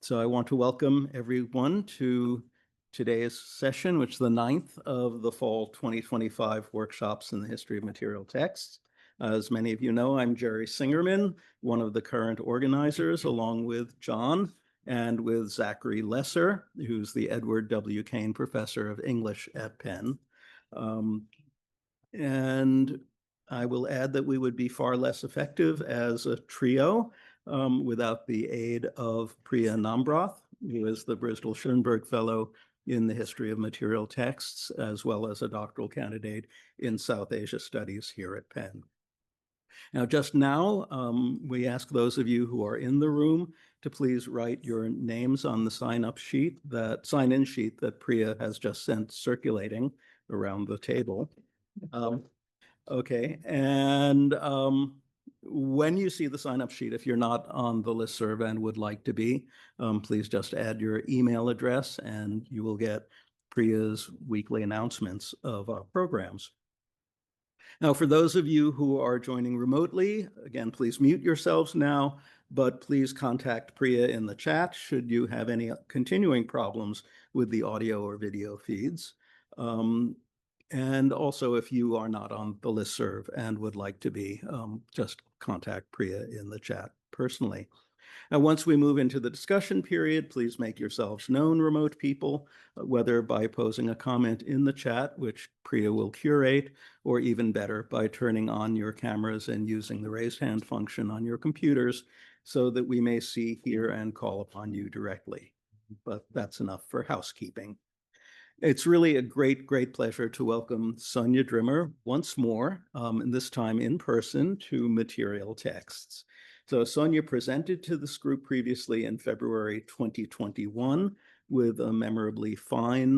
So I want to welcome everyone to today's session, which is the 9th of the fall 2025 workshops in the history of material texts. As many of you know, I'm Jerry Singerman, one of the current organizers, along with John and with Zachary Lesser, who's the Edward W. Kane Professor of English at Penn. And I will add that we would be far less effective as a trio without the aid of Priya Nambrath, who is the Bristol Schoenberg Fellow in the History of Material Texts, as well as a doctoral candidate in South Asia Studies here at Penn. Now, just now, we ask those of you who are in the room to please write your names on the sign-in sheet that Priya has just sent circulating around the table. Okay, and when you see the sign-up sheet, if you're not on the listserv and would like to be, please just add your email address and you will get Priya's weekly announcements of our programs. Now, for those of you who are joining remotely, again, please mute yourselves now, but please contact Priya in the chat should you have any continuing problems with the audio or video feeds. And also, if you are not on the listserv and would like to be, just contact Priya in the chat personally. Now, once we move into the discussion period, please make yourselves known, remote people, whether by posing a comment in the chat, which Priya will curate, or even better, by turning on your cameras and using the raised hand function on your computers so that we may see, hear, and call upon you directly. But that's enough for housekeeping. It's really a great pleasure to welcome Sonja Drimmer once more, and this time in person, to Material Texts. So Sonja presented to this group previously in February 2021 with a memorably fine,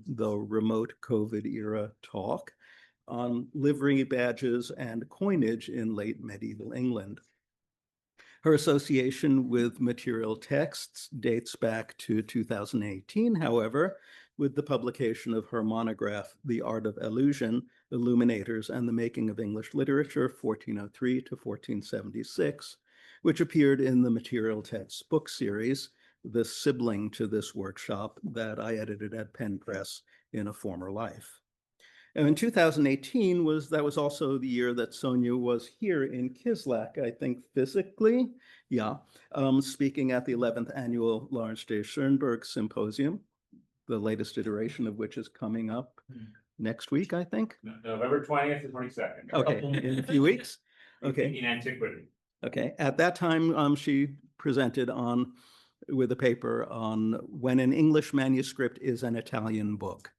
though remote COVID era talk on livery badges and coinage in late medieval England. Her association with Material Texts dates back to 2018, however, with the publication of her monograph, The Art of Allusion, Illuminators and the Making of English Literature, 1403 to 1476, which appeared in the Material Texts book series, the sibling to this workshop that I edited at Penn Press in a former life. And in 2018 that was also the year that Sonja was here in Kislak, I think physically, speaking at the 11th annual Lawrence J. Schoenberg Symposium, the latest iteration of which is coming up next week, I think. November 20th to 22nd. Okay, in a few weeks. Okay. In antiquity. Okay, at that time, she presented with a paper on when an English manuscript is an Italian book.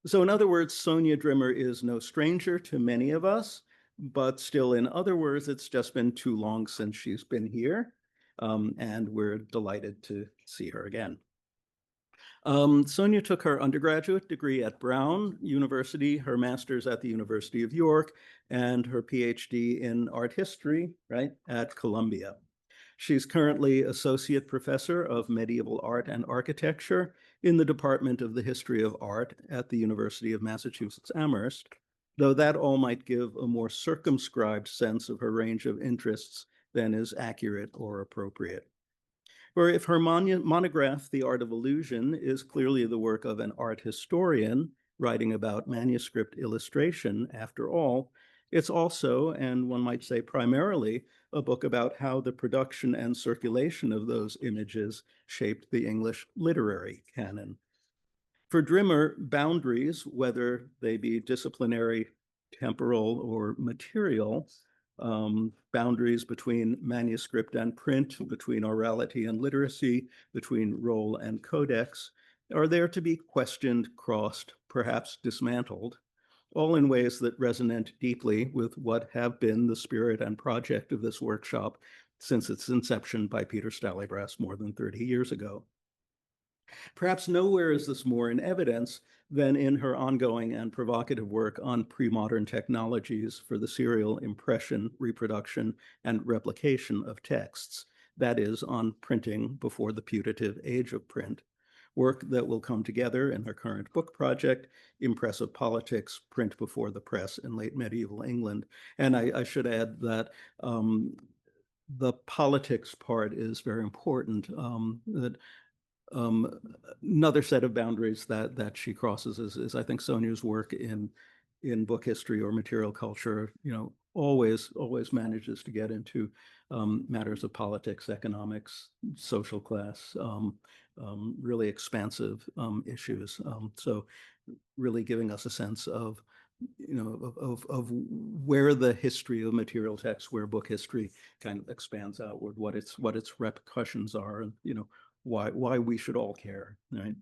So in other words, Sonja Drimmer is no stranger to many of us, but still, in other words, it's just been too long since she's been here, and we're delighted to see her again. Sonja took her undergraduate degree at Brown University, her master's at the University of York, and her PhD in art history, at Columbia. She's currently Associate Professor of Medieval Art and Architecture in the Department of the History of Art at the University of Massachusetts Amherst, though that all might give a more circumscribed sense of her range of interests than is accurate or appropriate. Or if her monograph, The Art of Allusion, is clearly the work of an art historian writing about manuscript illustration, after all, it's also, and one might say primarily, a book about how the production and circulation of those images shaped the English literary canon. For Drimmer, boundaries, whether they be disciplinary, temporal, or material, boundaries between manuscript and print, between orality and literacy, between roll and codex, are there to be questioned, crossed, perhaps dismantled, all in ways that resonate deeply with what have been the spirit and project of this workshop since its inception by Peter Stallybrass more than 30 years ago. Perhaps nowhere is this more in evidence than in her ongoing and provocative work on pre-modern technologies for the serial impression, reproduction, and replication of texts, that is, on printing before the putative age of print, work that will come together in her current book project, Impressive Politics, Print Before the Press in Late Medieval England. And I should add that the politics part is very important. Another set of boundaries that she crosses is I think Sonja's work in book history or material culture, always manages to get into matters of politics, economics, social class, really expansive issues. So really giving us a sense of where the history of material text, where book history kind of expands outward, what its repercussions are, and why we should all care, right?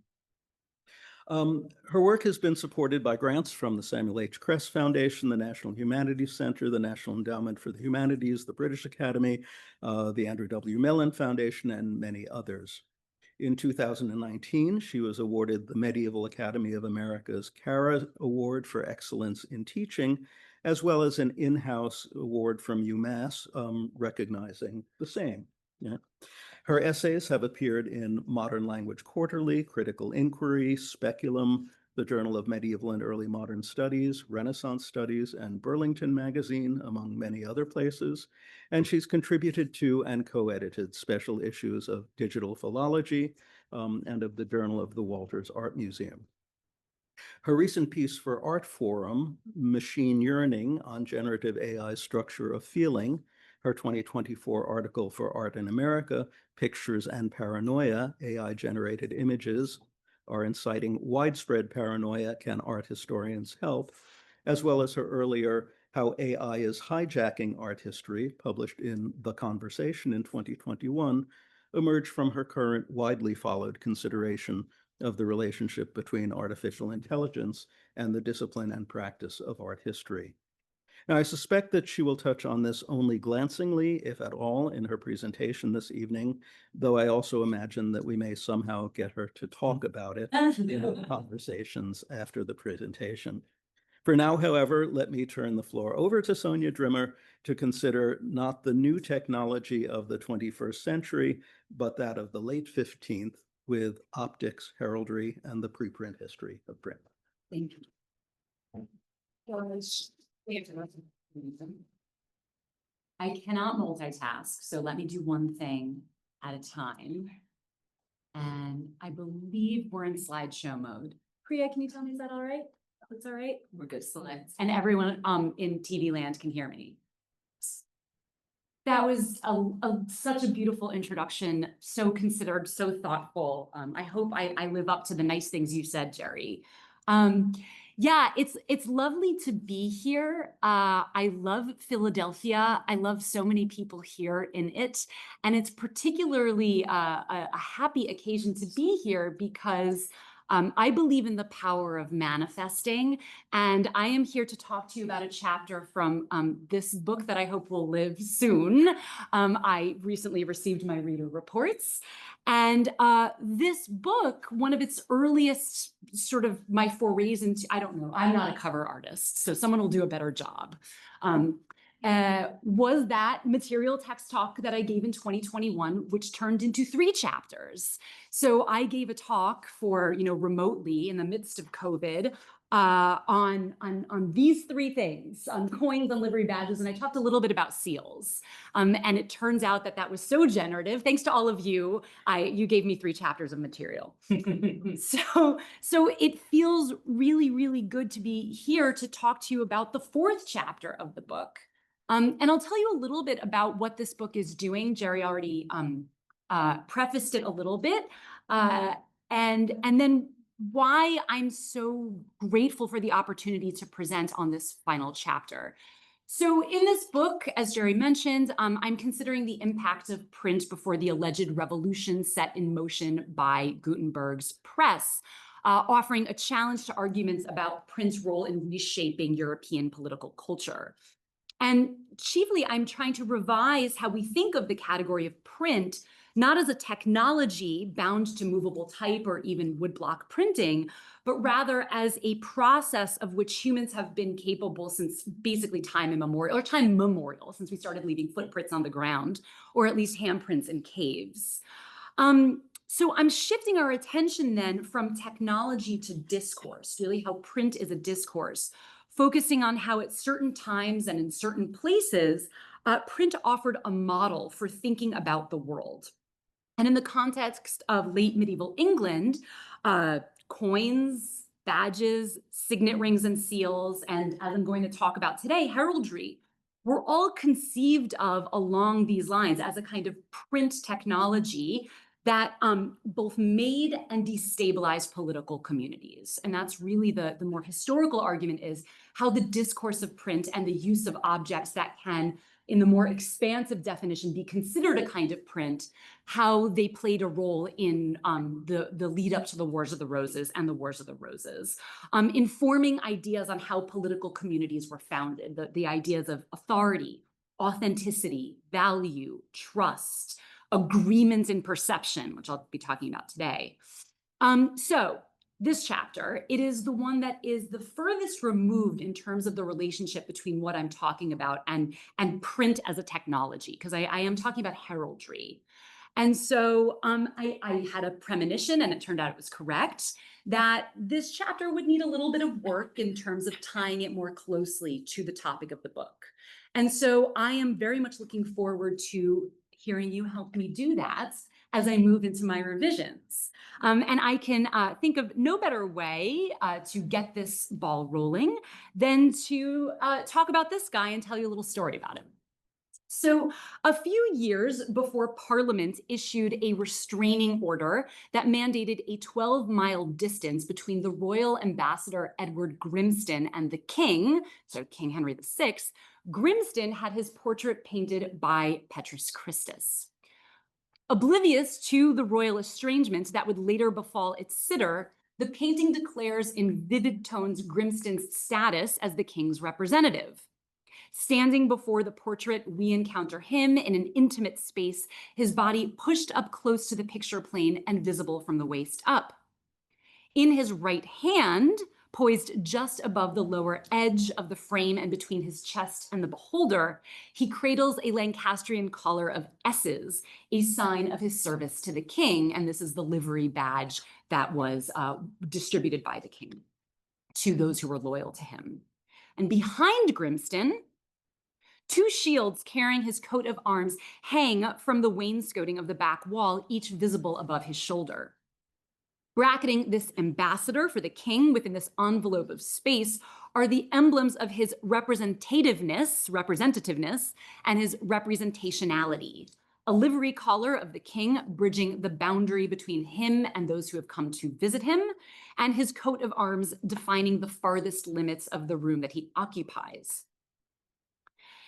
Her work has been supported by grants from the Samuel H. Kress Foundation, the National Humanities Center, the National Endowment for the Humanities, the British Academy, the Andrew W. Mellon Foundation, and many others. In 2019, she was awarded the Medieval Academy of America's CARA Award for Excellence in Teaching, as well as an in-house award from UMass recognizing the same. Yeah. Her essays have appeared in Modern Language Quarterly, Critical Inquiry, Speculum, the Journal of Medieval and Early Modern Studies, Renaissance Studies, and Burlington Magazine, among many other places. And she's contributed to and co-edited special issues of Digital Philology and of the Journal of the Walters Art Museum. Her recent piece for Art Forum, Machine Yearning on Generative AI's Structure of Feeling, her 2024 article for Art in America, Pictures and Paranoia, AI-Generated Images are inciting widespread paranoia, can art historians help, as well as her earlier How AI is Hijacking Art History, published in The Conversation in 2021, emerged from her current widely followed consideration of the relationship between artificial intelligence and the discipline and practice of art history. Now, I suspect that she will touch on this only glancingly, if at all, in her presentation this evening, though I also imagine that we may somehow get her to talk about it in conversations after the presentation. For now, however, let me turn the floor over to Sonja Drimmer to consider not the new technology of the 21st century, but that of the late 15th with optics, heraldry, and the preprint history of print. Thank you. I cannot multitask, so let me do one thing at a time. And I believe we're in slideshow mode. Priya, can you tell me, is that all right? That's all right? We're good, slides. And everyone in TV land can hear me. That was such a beautiful introduction, so considered, so thoughtful. I hope I live up to the nice things you said, Jerry. Yeah, it's lovely to be here. I love Philadelphia. I love so many people here in it. And it's particularly a happy occasion to be here because I believe in the power of manifesting, and I am here to talk to you about a chapter from this book that I hope will live soon. I recently received my reader reports, and this book, one of its earliest sort of my forays into, I don't know, I'm not a cover artist, so someone will do a better job. Was that material text talk that I gave in 2021, which turned into 3 chapters. So I gave a talk for, remotely in the midst of COVID on these 3 things, on coins, on livery badges, and I talked a little bit about seals. And it turns out that was so generative. Thanks to all of you, you gave me 3 chapters of material. So it feels really, really good to be here to talk to you about the 4th chapter of the book. And I'll tell you a little bit about what this book is doing. Jerry already prefaced it a little bit, and then why I'm so grateful for the opportunity to present on this final chapter. So in this book, as Jerry mentioned, I'm considering the impact of print before the alleged revolution set in motion by Gutenberg's press, offering a challenge to arguments about print's role in reshaping European political culture. And chiefly, I'm trying to revise how we think of the category of print, not as a technology bound to movable type or even woodblock printing, but rather as a process of which humans have been capable since basically time immemorial, since we started leaving footprints on the ground, or at least handprints in caves. So I'm shifting our attention then from technology to discourse, really how print is a discourse, focusing on how at certain times and in certain places, print offered a model for thinking about the world. And in the context of late medieval England, coins, badges, signet rings and seals, and as I'm going to talk about today, heraldry, were all conceived of along these lines as a kind of print technology that both made and destabilized political communities. And that's really the more historical argument, is how the discourse of print and the use of objects that can, in the more expansive definition, be considered a kind of print, how they played a role in the lead up to the Wars of the Roses and the Wars of the Roses, informing ideas on how political communities were founded, the ideas of authority, authenticity, value, trust, agreement and perception, which I'll be talking about today. So this chapter, it is the one that is the furthest removed in terms of the relationship between what I'm talking about and print as a technology, because I am talking about heraldry. And so I had a premonition, and it turned out it was correct, that this chapter would need a little bit of work in terms of tying it more closely to the topic of the book. And so I am very much looking forward to hearing you help me do that as I move into my revisions. And I can think of no better way to get this ball rolling than to talk about this guy and tell you a little story about him. So a few years before Parliament issued a restraining order that mandated a 12-mile distance between the royal ambassador Edward Grimston and the king, so King Henry VI, Grimston had his portrait painted by Petrus Christus. Oblivious to the royal estrangement that would later befall its sitter, the painting declares in vivid tones Grimston's status as the king's representative. Standing before the portrait, we encounter him in an intimate space, his body pushed up close to the picture plane and visible from the waist up. In his right hand, poised just above the lower edge of the frame and between his chest and the beholder, he cradles a Lancastrian collar of S's, a sign of his service to the king. And this is the livery badge that was distributed by the king to those who were loyal to him. And behind Grimston, two shields carrying his coat of arms hang from the wainscoting of the back wall, each visible above his shoulder. Bracketing this ambassador for the king within this envelope of space are the emblems of his representativeness, and his representationality. A livery collar of the king bridging the boundary between him and those who have come to visit him, and his coat of arms defining the farthest limits of the room that he occupies.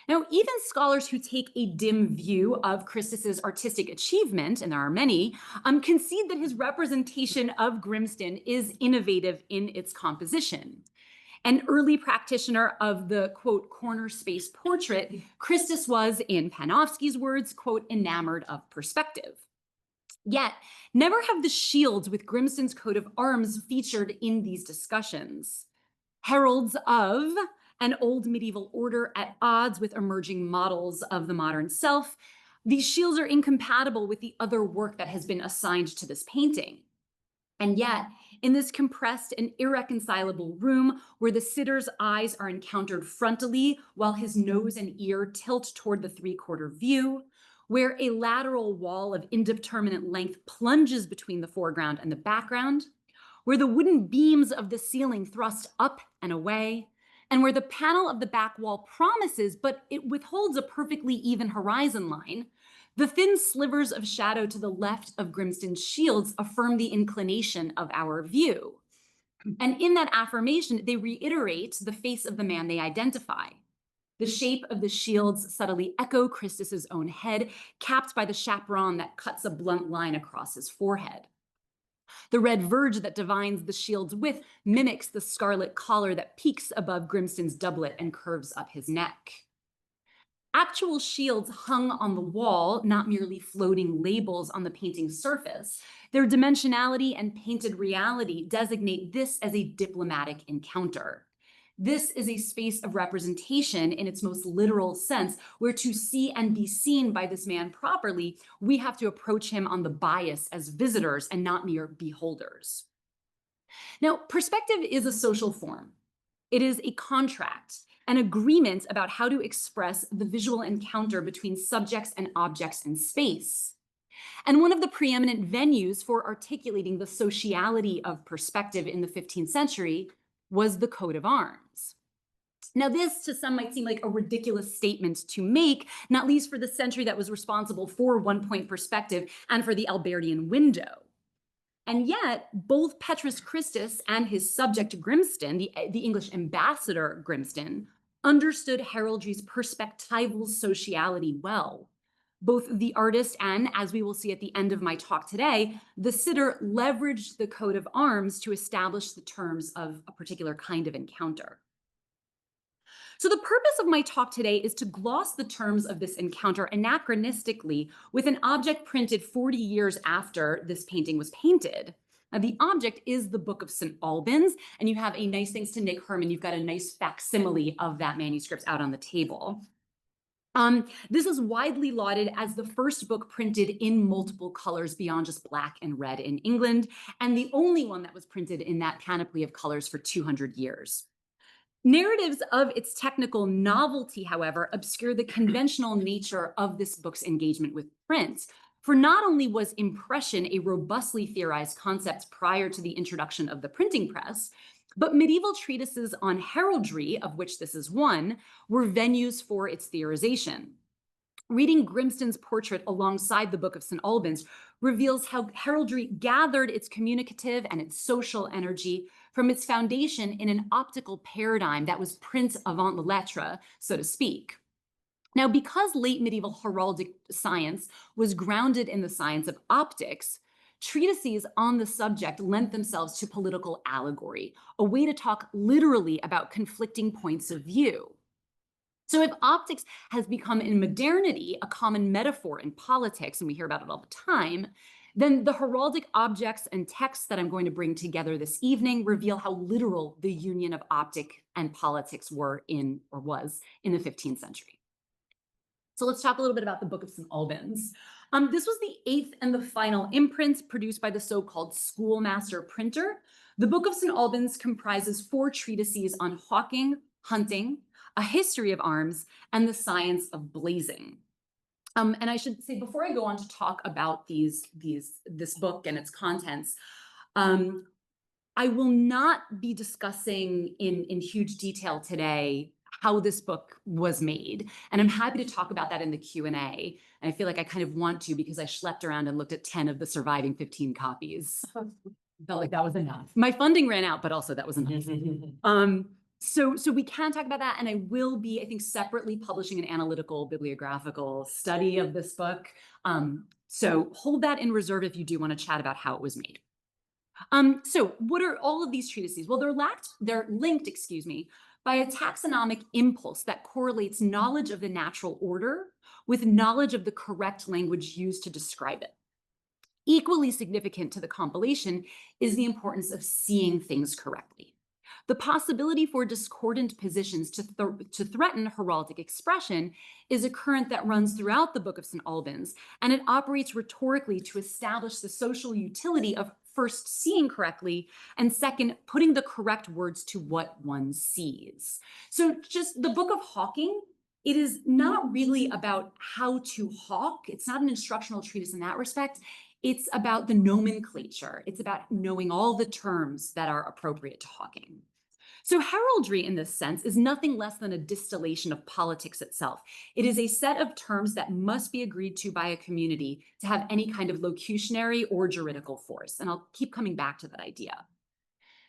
Now, even scholars who take a dim view of Christus's artistic achievement, and there are many, concede that his representation of Grimston is innovative in its composition. An early practitioner of the, quote, corner space portrait, Christus was, in Panofsky's words, quote, enamored of perspective. Yet, never have the shields with Grimston's coat of arms featured in these discussions. Heralds of an old medieval order at odds with emerging models of the modern self, these shields are incompatible with the other work that has been assigned to this painting. And yet, in this compressed and irreconcilable room where the sitter's eyes are encountered frontally while his nose and ear tilt toward the three-quarter view, where a lateral wall of indeterminate length plunges between the foreground and the background, where the wooden beams of the ceiling thrust up and away, and where the panel of the back wall promises, but it withholds a perfectly even horizon line, the thin slivers of shadow to the left of Grimston's shields affirm the inclination of our view. And in that affirmation, they reiterate the face of the man they identify. The shape of the shields subtly echo Christus's own head, capped by the chaperon that cuts a blunt line across his forehead. The red verge that defines the shield's width mimics the scarlet collar that peaks above Grimston's doublet and curves up his neck. Actual shields hung on the wall, not merely floating labels on the painting's surface. Their dimensionality and painted reality designate this as a diplomatic encounter. This is a space of representation in its most literal sense, where to see and be seen by this man properly, we have to approach him on the bias as visitors and not mere beholders. Now, perspective is a social form. It is a contract, an agreement about how to express the visual encounter between subjects and objects in space. And one of the preeminent venues for articulating the sociality of perspective in the 15th century was the coat of arms. Now, this to some might seem like a ridiculous statement to make, not least for the century that was responsible for one-point perspective and for the Albertian window. And yet, both Petrus Christus and his subject Grimston, the English ambassador Grimston, understood heraldry's perspectival sociality well. Both the artist and, as we will see at the end of my talk today, the sitter leveraged the coat of arms to establish the terms of a particular kind of encounter. So the purpose of my talk today is to gloss the terms of this encounter anachronistically with an object printed 40 years after this painting was painted. Now, the object is the Book of St Albans, and you have a nice, thanks to Nick Herman, you've got a nice facsimile of that manuscript out on the table. This is widely lauded as the first book printed in multiple colors beyond just black and red in England, and the only one that was printed in that panoply of colors for 200 years. Narratives of its technical novelty, however, obscure the conventional nature of this book's engagement with print. For not only was impression a robustly theorized concept prior to the introduction of the printing press, but medieval treatises on heraldry, of which this is one, were venues for its theorization. Reading Grimston's portrait alongside the Book of St Albans reveals how heraldry gathered its communicative and its social energy from its foundation in an optical paradigm that was print avant la lettre, so to speak. Now, because late medieval heraldic science was grounded in the science of optics, treatises on the subject lent themselves to political allegory, a way to talk literally about conflicting points of view. So if optics has become in modernity a common metaphor in politics, and we hear about it all the time, then the heraldic objects and texts that I'm going to bring together this evening reveal how literal the union of optic and politics was in the 15th century. So let's talk a little bit about the Book of St Albans. This was the 8th and the final imprint produced by the so-called schoolmaster printer. The Book of St Albans comprises 4 treatises on hawking, hunting, a history of arms, and the science of blazing. And I should say, before I go on to talk about this book and its contents, I will not be discussing in huge detail today how this book was made. And I'm happy to talk about that in the Q&A. And I feel like I kind of want to because I schlepped around and looked at 10 of the surviving 15 copies. Felt like that was enough. My funding ran out, but also that was enough. So we can talk about that, and I will be, I think, separately publishing an analytical bibliographical study of this book. So hold that in reserve if you do want to chat about how it was made. So what are all of these treatises? Well, they're linked, by a taxonomic impulse that correlates knowledge of the natural order with knowledge of the correct language used to describe it. Equally significant to the compilation is the importance of seeing things correctly. The possibility for discordant positions to threaten heraldic expression is a current that runs throughout the Book of St Albans, and it operates rhetorically to establish the social utility of first seeing correctly, and second, putting the correct words to what one sees. So just the Book of Hawking, it is not really about how to hawk. It's not an instructional treatise in that respect. It's about the nomenclature. It's about knowing all the terms that are appropriate to hawking. So heraldry in this sense is nothing less than a distillation of politics itself. It is a set of terms that must be agreed to by a community to have any kind of locutionary or juridical force. And I'll keep coming back to that idea.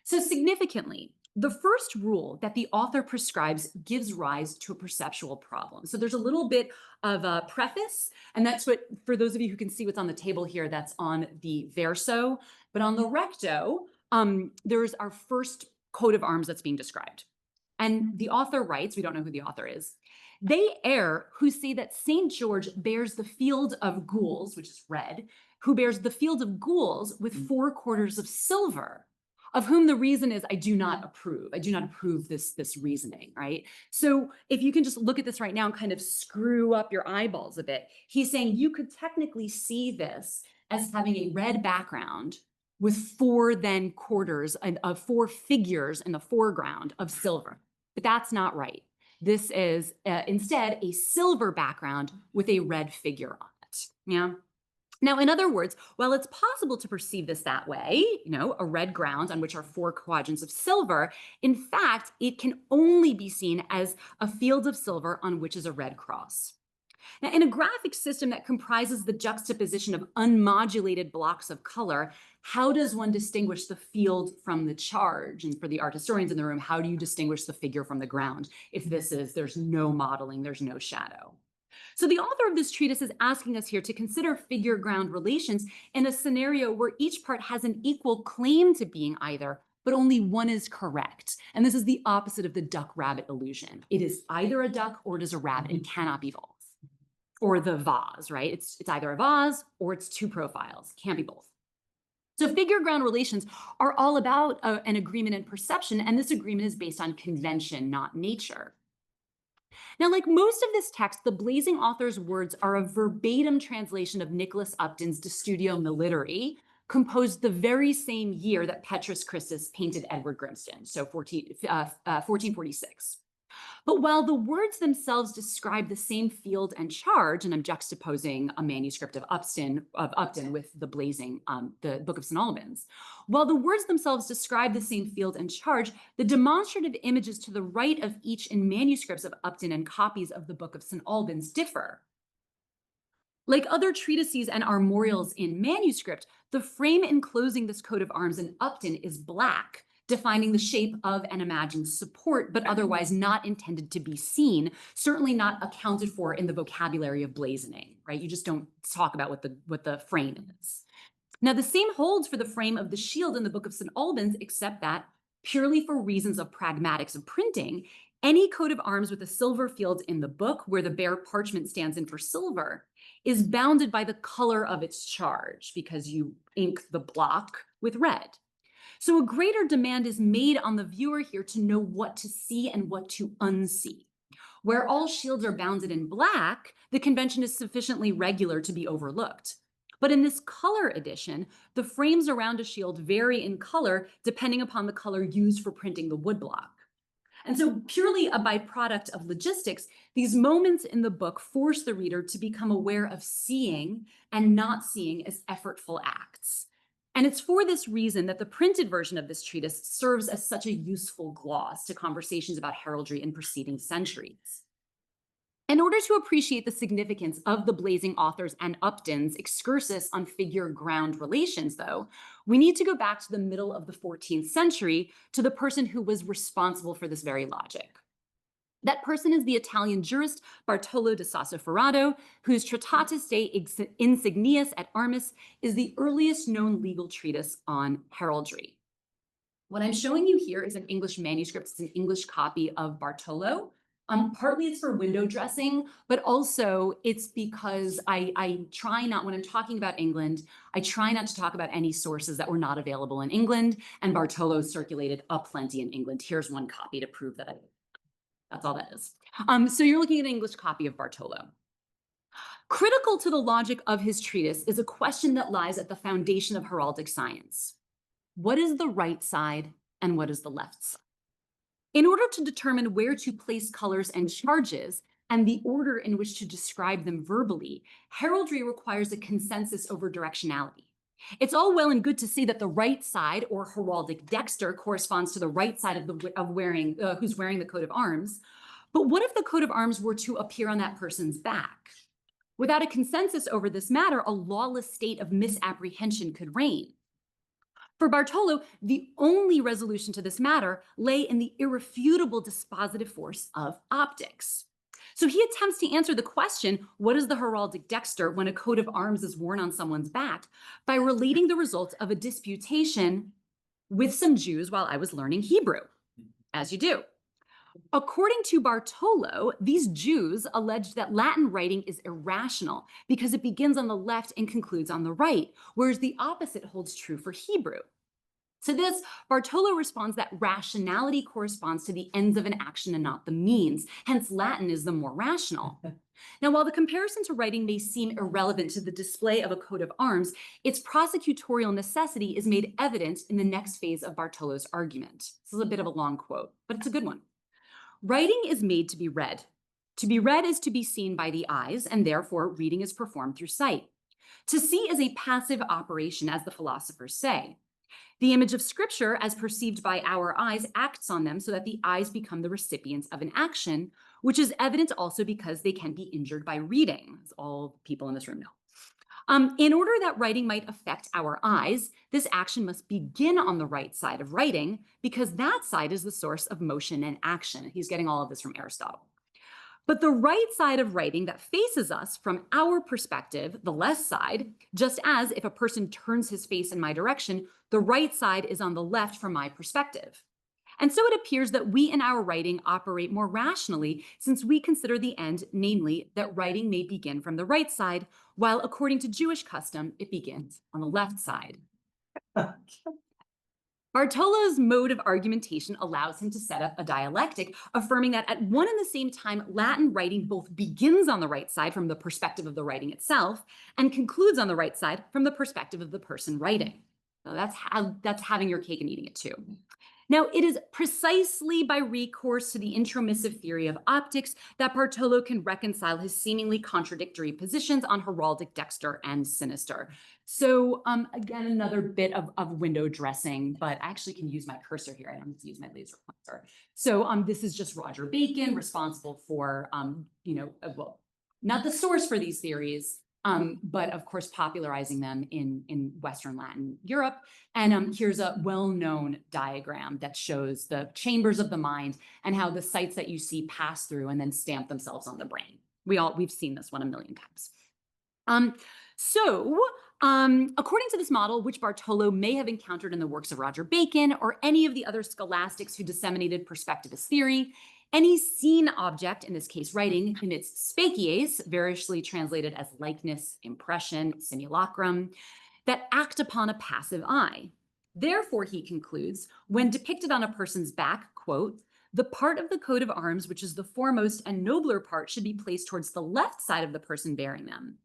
So significantly, the first rule that the author prescribes gives rise to a perceptual problem. So there's a little bit of a preface, and that's what, for those of you who can see what's on the table here, that's on the verso. But on the recto, there's our first coat of arms that's being described. And the author writes, we don't know who the author is, "They err who say that St. George bears the field of gules," which is red, "who bears the field of gules with 4 quarters of silver, of whom the reason is I do not approve. I do not approve this reasoning," right? So if you can just look at this right now and kind of screw up your eyeballs a bit, he's saying you could technically see this as having a red background with 4 then quarters of 4 figures in the foreground of silver. But that's not right. This is instead a silver background with a red figure on it. Yeah. Now, in other words, while it's possible to perceive this that way, a red ground on which are 4 quadrants of silver, in fact, it can only be seen as a field of silver on which is a red cross. Now, in a graphic system that comprises the juxtaposition of unmodulated blocks of color, how does one distinguish the field from the charge? And for the art historians in the room, how do you distinguish the figure from the ground if there's no modeling, there's no shadow? So the author of this treatise is asking us here to consider figure-ground relations in a scenario where each part has an equal claim to being either, but only one is correct. And this is the opposite of the duck-rabbit illusion. It is either a duck or it is a rabbit. It cannot be both. Or the vase, right? It's either a vase or it's 2 profiles. Can't be both. So figure-ground relations are all about an agreement in perception, and this agreement is based on convention, not nature. Now, like most of this text, the blazing author's words are a verbatim translation of Nicholas Upton's De Studio Militari, composed the very same year that Petrus Christus painted Edward Grimston, so 1446. But while the words themselves describe the same field and charge, and I'm juxtaposing a manuscript of Upton with the blazing, the Book of St Albans, while the words themselves describe the same field and charge, the demonstrative images to the right of each in manuscripts of Upton and copies of the Book of St Albans differ. Like other treatises and armorials in manuscript, the frame enclosing this coat of arms in Upton is black, defining the shape of an imagined support, but otherwise not intended to be seen, certainly not accounted for in the vocabulary of blazoning, right? You just don't talk about what the frame is. Now, the same holds for the frame of the shield in the Book of St Albans, except that purely for reasons of pragmatics of printing, any coat of arms with a silver field in the book, where the bare parchment stands in for silver, is bounded by the color of its charge, because you ink the block with red. So a greater demand is made on the viewer here to know what to see and what to unsee. Where all shields are bounded in black, the convention is sufficiently regular to be overlooked. But in this color edition, the frames around a shield vary in color depending upon the color used for printing the woodblock. And so purely a byproduct of logistics, these moments in the book force the reader to become aware of seeing and not seeing as effortful acts. And it's for this reason that the printed version of this treatise serves as such a useful gloss to conversations about heraldry in preceding centuries. In order to appreciate the significance of the blazing authors and Upton's excursus on figure-ground relations, though, we need to go back to the middle of the 14th century to the person who was responsible for this very logic. That person is the Italian jurist Bartolo di Sassoferrato, whose Treatises de Insignias et Armis is the earliest known legal treatise on heraldry. What I'm showing you here is an English manuscript. It's an English copy of Bartolo. Partly it's for window dressing, but also it's because I try not, when I'm talking about England, I try not to talk about any sources that were not available in England, and Bartolo circulated aplenty in England. Here's one copy to prove that that's all that is. So you're looking at an English copy of Bartolo. Critical to the logic of his treatise is a question that lies at the foundation of heraldic science. What is the right side and what is the left side? In order to determine where to place colors and charges and the order in which to describe them verbally, heraldry requires a consensus over directionality. It's all well and good to say that the right side, or heraldic dexter, corresponds to the right side of who's wearing the coat of arms. But what if the coat of arms were to appear on that person's back? Without a consensus over this matter, a lawless state of misapprehension could reign. For Bartolo, the only resolution to this matter lay in the irrefutable dispositive force of optics. So he attempts to answer the question, what is the heraldic dexter when a coat of arms is worn on someone's back, by relating the results of a disputation with some Jews while I was learning Hebrew, as you do. According to Bartolo, these Jews alleged that Latin writing is irrational because it begins on the left and concludes on the right, whereas the opposite holds true for Hebrew. To this, Bartolo responds that rationality corresponds to the ends of an action and not the means. Hence, Latin is the more rational. Now, while the comparison to writing may seem irrelevant to the display of a coat of arms, its prosecutorial necessity is made evident in the next phase of Bartolo's argument. This is a bit of a long quote, but it's a good one. Writing is made to be read. To be read is to be seen by the eyes, and therefore reading is performed through sight. To see is a passive operation, as the philosophers say. The image of scripture, as perceived by our eyes, acts on them so that the eyes become the recipients of an action, which is evident also because they can be injured by reading, as all people in this room know. In order that writing might affect our eyes, this action must begin on the right side of writing, because that side is the source of motion and action. He's getting all of this from Aristotle. But the right side of writing that faces us from our perspective, the left side, just as if a person turns his face in my direction, the right side is on the left from my perspective. And so it appears that we in our writing operate more rationally, since we consider the end, namely that writing may begin from the right side, while according to Jewish custom, it begins on the left side. Bartolo's mode of argumentation allows him to set up a dialectic, affirming that at one and the same time, Latin writing both begins on the right side from the perspective of the writing itself and concludes on the right side from the perspective of the person writing. So that's having your cake and eating it too. Now, it is precisely by recourse to the intromissive theory of optics that Bartolo can reconcile his seemingly contradictory positions on heraldic dexter and sinister. So again, another bit of window dressing, but I actually can use my cursor here. I don't need to use my laser pointer. So this is just Roger Bacon, responsible for, well, not the source for these theories, but of course popularizing them in Western Latin Europe. And here's a well-known diagram that shows the chambers of the mind and how the sights that you see pass through and then stamp themselves on the brain. We've seen this one a million times. According to this model, which Bartolo may have encountered in the works of Roger Bacon or any of the other scholastics who disseminated perspectivist theory, any seen object, in this case writing, emits species, variously translated as likeness, impression, simulacrum, that act upon a passive eye. Therefore, he concludes, when depicted on a person's back, quote, the part of the coat of arms which is the foremost and nobler part should be placed towards the left side of the person bearing them.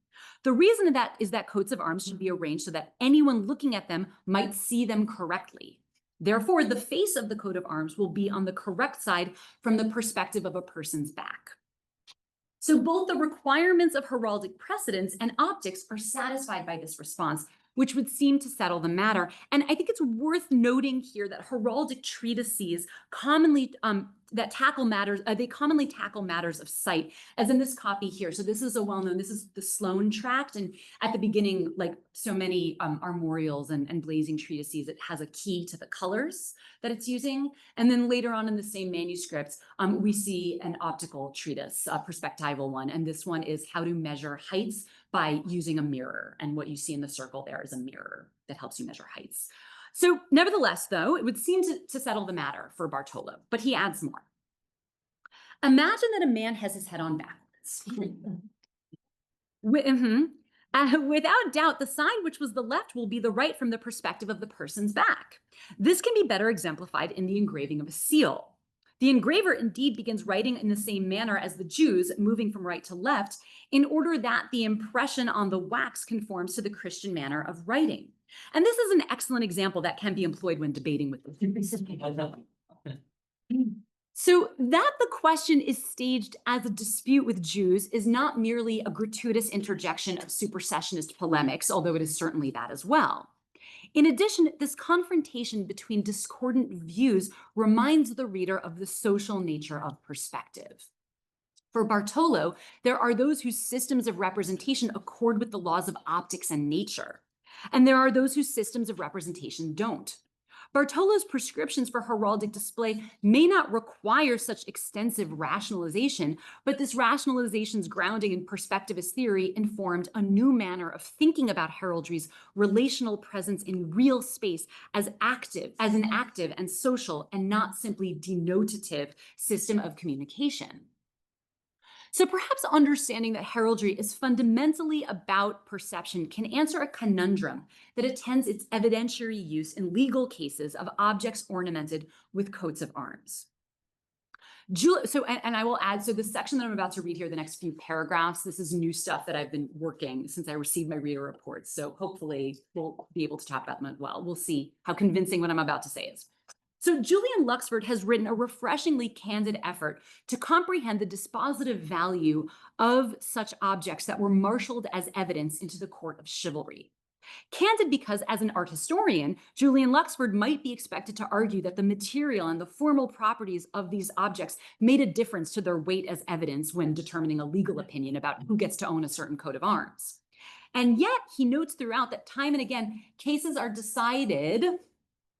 The reason of that is that coats of arms should be arranged so that anyone looking at them might see them correctly. Therefore, the face of the coat of arms will be on the correct side from the perspective of a person's back. So both the requirements of heraldic precedence and optics are satisfied by this response, which would seem to settle the matter. And I think it's worth noting here that heraldic treatises commonly tackle matters of sight, as in this copy here. So this is a well-known, this is the Sloan tract. And at the beginning, like so many armorials and blazing treatises, it has a key to the colors that it's using. And then later on in the same manuscripts, we see an optical treatise, a perspectival one. And this one is how to measure heights by using a mirror. And what you see in the circle there is a mirror that helps you measure heights. So nevertheless, though, it would seem to settle the matter for Bartolo, but he adds more. Imagine that a man has his head on backwards. Without doubt, the side which was the left will be the right from the perspective of the person's back. This can be better exemplified in the engraving of a seal. The engraver indeed begins writing in the same manner as the Jews, moving from right to left, in order that the impression on the wax conforms to the Christian manner of writing. And this is an excellent example that can be employed when debating with the So that the question is staged as a dispute with Jews is not merely a gratuitous interjection of supersessionist polemics, although it is certainly that as well. In addition, this confrontation between discordant views reminds the reader of the social nature of perspective. For Bartolo, there are those whose systems of representation accord with the laws of optics and nature, and there are those whose systems of representation don't. Bartolo's prescriptions for heraldic display may not require such extensive rationalization, but this rationalization's grounding in perspectivist theory informed a new manner of thinking about heraldry's relational presence in real space as an active and social and not simply denotative system of communication. So perhaps understanding that heraldry is fundamentally about perception can answer a conundrum that attends its evidentiary use in legal cases of objects ornamented with coats of arms. And I will add, so the section that I'm about to read here, the next few paragraphs, this is new stuff that I've been working since I received my reader reports. So hopefully we'll be able to talk about them as well. We'll see how convincing what I'm about to say is. So Julian Luxford has written a refreshingly candid effort to comprehend the dispositive value of such objects that were marshaled as evidence into the court of chivalry. Candid because, as an art historian, Julian Luxford might be expected to argue that the material and the formal properties of these objects made a difference to their weight as evidence when determining a legal opinion about who gets to own a certain coat of arms. And yet, he notes throughout that time and again, cases are decided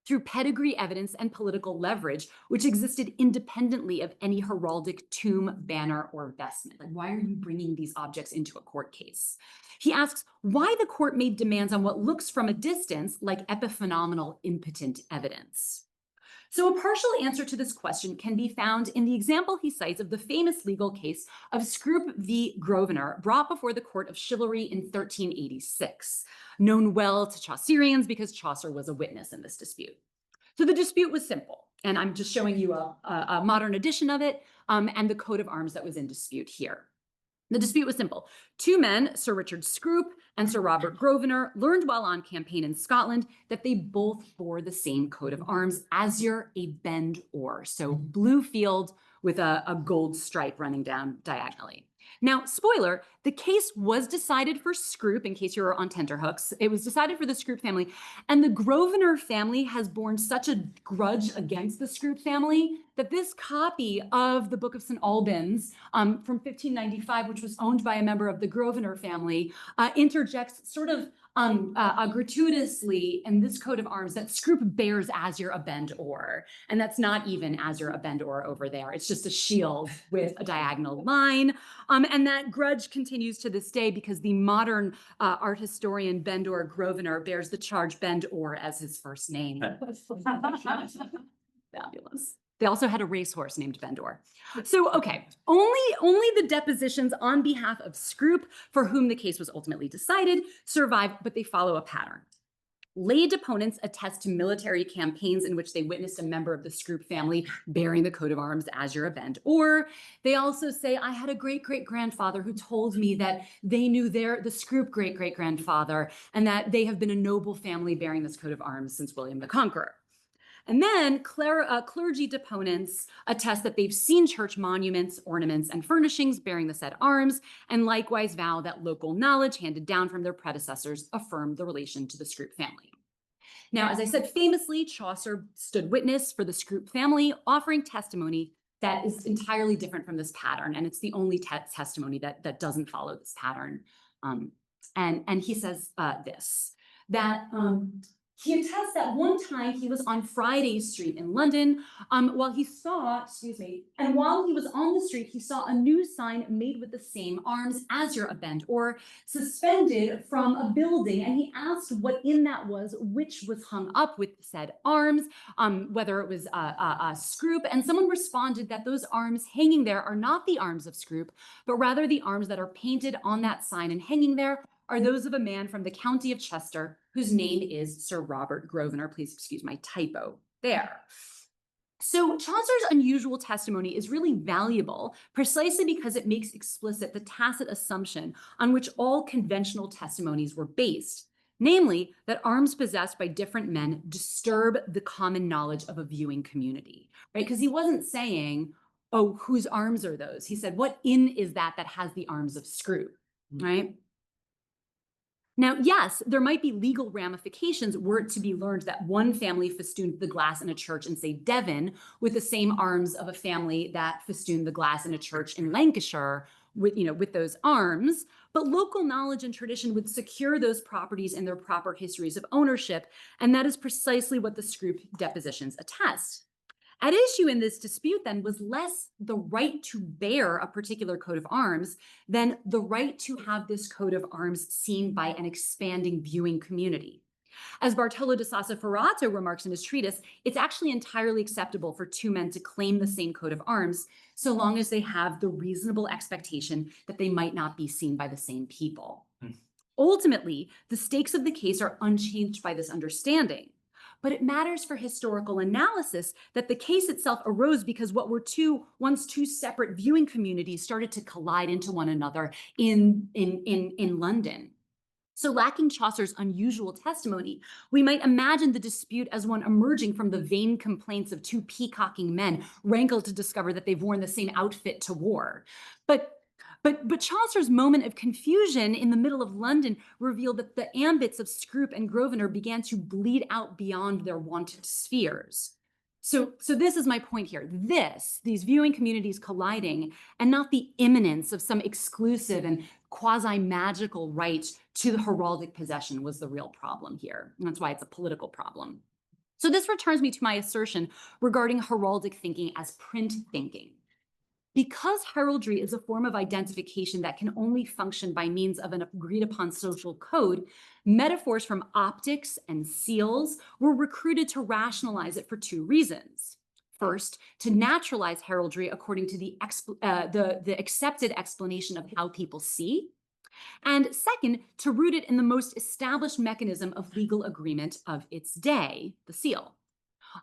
through pedigree evidence and political leverage, which existed independently of any heraldic tomb, banner, or vestment. Like, why are you bringing these objects into a court case? He asks why the court made demands on what looks from a distance like epiphenomenal impotent evidence. So a partial answer to this question can be found in the example he cites of the famous legal case of Scroop v. Grosvenor, brought before the court of chivalry in 1386, known well to Chaucerians because Chaucer was a witness in this dispute. So the dispute was simple, and I'm just showing you a modern edition of it and the coat of arms that was in dispute here. The dispute was simple. Two men, Sir Richard Scroop and Sir Robert Grosvenor, learned while on campaign in Scotland that they both bore the same coat of arms, azure, a bend or, so blue field with a gold stripe running down diagonally. Now, spoiler, the case was decided for Scroop, in case you were on tenterhooks. It was decided for the Scroop family, and the Grosvenor family has borne such a grudge against the Scroop family that this copy of the Boke of St Albans from 1595, which was owned by a member of the Grosvenor family, interjects sort of gratuitously in this coat of arms that Scroop bears azure a bend or, and that's not even azure a bend or over there. It's just a shield with a diagonal line. And that grudge continues to this day because the modern art historian Bendor Grosvenor bears the charge Bend or as his first name. Fabulous. They also had a racehorse named Bendor. So, okay, only the depositions on behalf of Scroop, for whom the case was ultimately decided, survive, but they follow a pattern. Lay deponents attest to military campaigns in which they witnessed a member of the Scroop family bearing the coat of arms azure a bend or. They also say, I had a great-great-grandfather who told me that they knew the Scroop great-great-grandfather and that they have been a noble family bearing this coat of arms since William the Conqueror. And then clergy deponents attest that they've seen church monuments, ornaments, and furnishings bearing the said arms, and likewise vow that local knowledge handed down from their predecessors affirmed the relation to the Scroop family. Now, as I said, famously, Chaucer stood witness for the Scroop family, offering testimony that is entirely different from this pattern, and it's the only testimony that doesn't follow this pattern. And he says this, that he attests that one time he was on Friday Street in London while he was on the street, he saw a new sign made with the same arms, azure a bend or, suspended from a building. And he asked what in that was, which was hung up with said arms, whether it was a Scroop. And someone responded that those arms hanging there are not the arms of Scroop, but rather the arms that are painted on that sign and hanging there are those of a man from the county of Chester, whose name is Sir Robert Grosvenor. Please excuse my typo there. So Chaucer's unusual testimony is really valuable precisely because it makes explicit the tacit assumption on which all conventional testimonies were based, namely that arms possessed by different men disturb the common knowledge of a viewing community, right? Because he wasn't saying, oh, whose arms are those? He said, what inn is that has the arms of Scroop, right? Now, yes, there might be legal ramifications were it to be learned that one family festooned the glass in a church in, say, Devon, with the same arms of a family that festooned the glass in a church in Lancashire with those arms. But local knowledge and tradition would secure those properties in their proper histories of ownership, and that is precisely what the Scroop depositions attest. At issue in this dispute, then, was less the right to bear a particular coat of arms than the right to have this coat of arms seen by an expanding viewing community. As Bartolo da Sassoferrato remarks in his treatise, it's actually entirely acceptable for two men to claim the same coat of arms, so long as they have the reasonable expectation that they might not be seen by the same people. Ultimately, the stakes of the case are unchanged by this understanding. But it matters for historical analysis that the case itself arose because what were once two separate viewing communities started to collide into one another in London. So lacking Chaucer's unusual testimony, we might imagine the dispute as one emerging from the vain complaints of two peacocking men rankled to discover that they've worn the same outfit to war. But Chaucer's moment of confusion in the middle of London revealed that the ambits of Scrope and Grosvenor began to bleed out beyond their wonted spheres. So this is my point here. These viewing communities colliding, and not the imminence of some exclusive and quasi-magical right to the heraldic possession was the real problem here. And that's why it's a political problem. So this returns me to my assertion regarding heraldic thinking as print thinking. Because heraldry is a form of identification that can only function by means of an agreed upon social code, metaphors from optics and seals were recruited to rationalize it for two reasons. First, to naturalize heraldry according to the accepted explanation of how people see. And second, to root it in the most established mechanism of legal agreement of its day, the seal.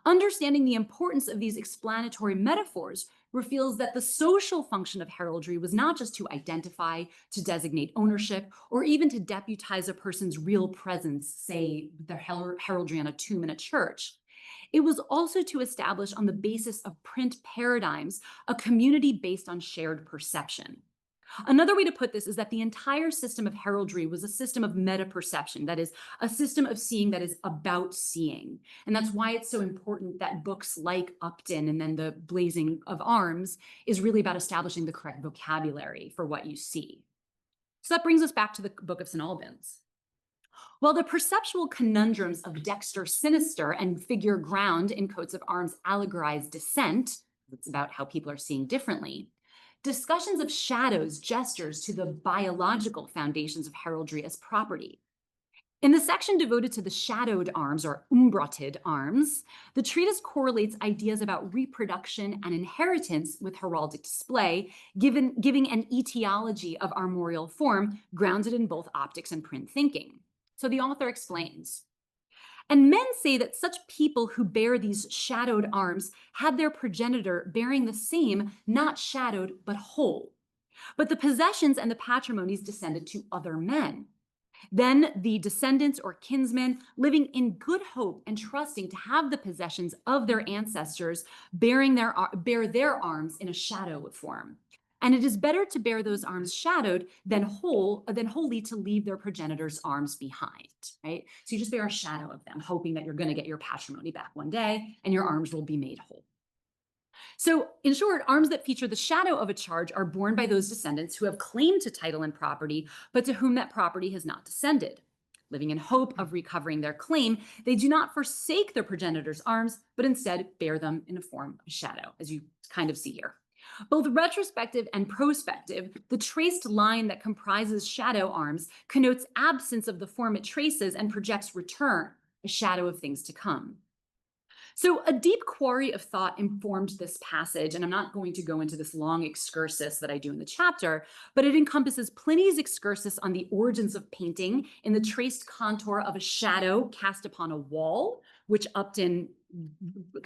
Understanding the importance of these explanatory metaphors reveals that the social function of heraldry was not just to identify, to designate ownership, or even to deputize a person's real presence, say the heraldry on a tomb in a church. It was also to establish, on the basis of print paradigms, a community based on shared perception. Another way to put this is that the entire system of heraldry was a system of meta-perception, that is, a system of seeing that is about seeing. And that's why it's so important that books like Upton and then the Blazing of Arms is really about establishing the correct vocabulary for what you see. So that brings us back to the Book of St Albans. While the perceptual conundrums of dexter sinister and figure ground in coats of arms allegorize dissent, it's about how people are seeing differently, discussions of shadows gestures to the biological foundations of heraldry as property. In the section devoted to the shadowed arms, or umbratted arms, the treatise correlates ideas about reproduction and inheritance with heraldic display, giving an etiology of armorial form grounded in both optics and print thinking. So the author explains, and men say that such people who bear these shadowed arms had their progenitor bearing the same, not shadowed, but whole. But the possessions and the patrimonies descended to other men. Then the descendants or kinsmen, living in good hope and trusting to have the possessions of their ancestors, bear their arms in a shadow form. And it is better to bear those arms shadowed than wholly to leave their progenitors' arms behind, right? So you just bear a shadow of them, hoping that you're going to get your patrimony back one day and your arms will be made whole. So in short, arms that feature the shadow of a charge are borne by those descendants who have claim to title and property, but to whom that property has not descended. Living in hope of recovering their claim, they do not forsake their progenitors' arms, but instead bear them in a form of shadow, as you kind of see here. Both retrospective and prospective, the traced line that comprises shadow arms connotes absence of the form it traces and projects return, a shadow of things to come. So a deep quarry of thought informed this passage, and I'm not going to go into this long excursus that I do in the chapter, but it encompasses Pliny's excursus on the origins of painting in the traced contour of a shadow cast upon a wall, which Upton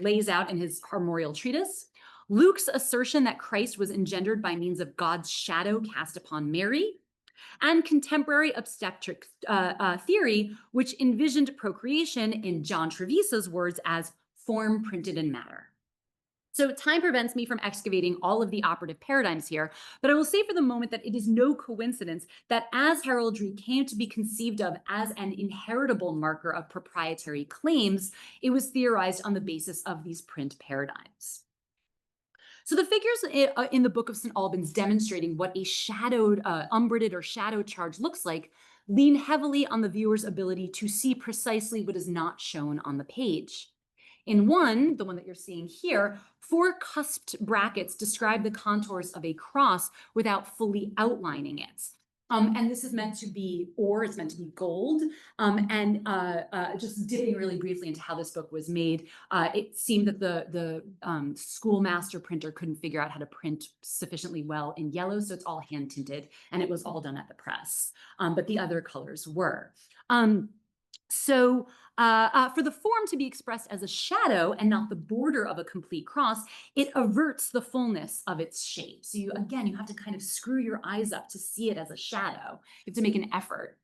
lays out in his armorial treatise, Luke's assertion that Christ was engendered by means of God's shadow cast upon Mary, and contemporary obstetric theory, which envisioned procreation, in John Trevisa's words, as form printed in matter. So time prevents me from excavating all of the operative paradigms here, but I will say for the moment that it is no coincidence that as heraldry came to be conceived of as an inheritable marker of proprietary claims, it was theorized on the basis of these print paradigms. So the figures in the Book of St Albans demonstrating what a shadowed, umbrated or shadow charge looks like lean heavily on the viewer's ability to see precisely what is not shown on the page. In one, the one that you're seeing here, 4 cusped brackets describe the contours of a cross without fully outlining it. And this is meant to be ore, it's meant to be gold. Just dipping really briefly into how this book was made, it seemed that the schoolmaster printer couldn't figure out how to print sufficiently well in yellow, so it's all hand tinted, and it was all done at the press. But the other colors were. For the form to be expressed as a shadow and not the border of a complete cross, it averts the fullness of its shape. So you have to kind of screw your eyes up to see it as a shadow. You have to make an effort.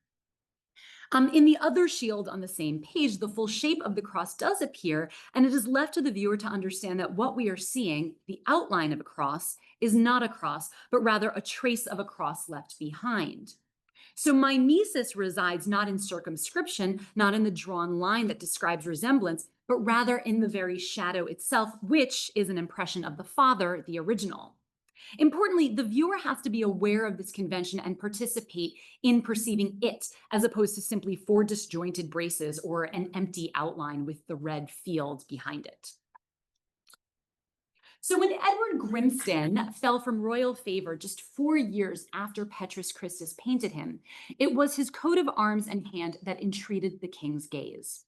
In the other shield on the same page, the full shape of the cross does appear, and it is left to the viewer to understand that what we are seeing, the outline of a cross, is not a cross, but rather a trace of a cross left behind. So mimesis resides not in circumscription, not in the drawn line that describes resemblance, but rather in the very shadow itself, which is an impression of the father, the original. Importantly, the viewer has to be aware of this convention and participate in perceiving it, as opposed to simply four disjointed braces or an empty outline with the red field behind it. So when Edward Grimston fell from royal favor just 4 years after Petrus Christus painted him, it was his coat of arms and hand that entreated the king's gaze.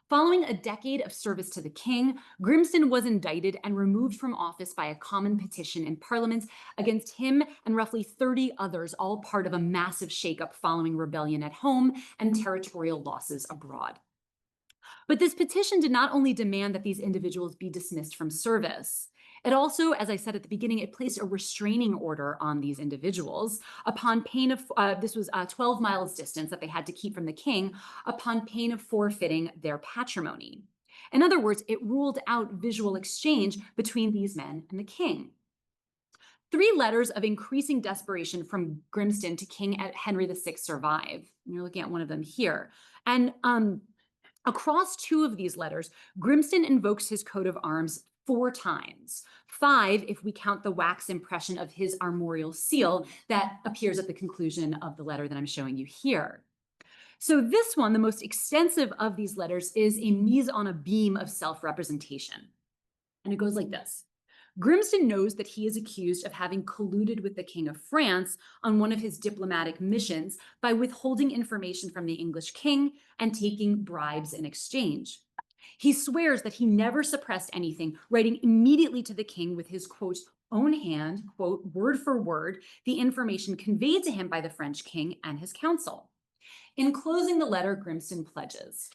Following a decade of service to the king, Grimston was indicted and removed from office by a common petition in Parliament against him and roughly 30 others, all part of a massive shakeup following rebellion at home and territorial losses abroad. But this petition did not only demand that these individuals be dismissed from service, it also, as I said at the beginning, it placed a restraining order on these individuals upon pain of, this was 12 miles distance that they had to keep from the king, upon pain of forfeiting their patrimony. In other words, it ruled out visual exchange between these men and the king. 3 letters of increasing desperation from Grimston to King Henry VI survive. And you're looking at one of them here. And across 2 of these letters, Grimston invokes his coat of arms 4 times, 5 if we count the wax impression of his armorial seal that appears at the conclusion of the letter that I'm showing you here. So this one, the most extensive of these letters, is a mise on a beam of self-representation. And it goes like this. Grimston knows that he is accused of having colluded with the King of France on one of his diplomatic missions by withholding information from the English king and taking bribes in exchange. He swears that he never suppressed anything, writing immediately to the king with his, quote, own hand, quote, word for word, the information conveyed to him by the French king and his council. In closing the letter, Grimston pledges,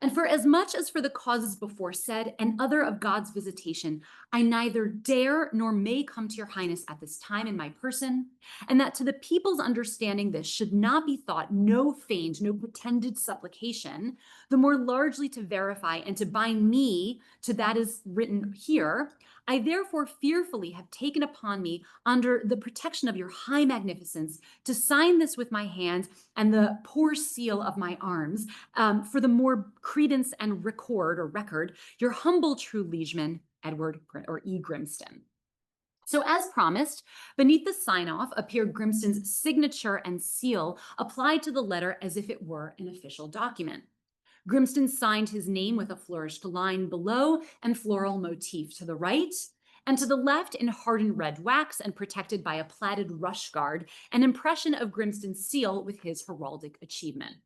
and for as much as for the causes before said and other of God's visitation, I neither dare nor may come to your highness at this time in my person, and that to the people's understanding this should not be thought no feigned, no pretended supplication, the more largely to verify and to bind me to that is written here, I therefore fearfully have taken upon me under the protection of your high magnificence to sign this with my hand and the poor seal of my arms, for the more credence and record, your humble true liegeman, Edward or E. Grimston. So as promised, beneath the sign-off appeared Grimston's signature and seal applied to the letter as if it were an official document. Grimston signed his name with a flourished line below and floral motif to the right, and to the left in hardened red wax and protected by a plaited rush guard, an impression of Grimston's seal with his heraldic achievement.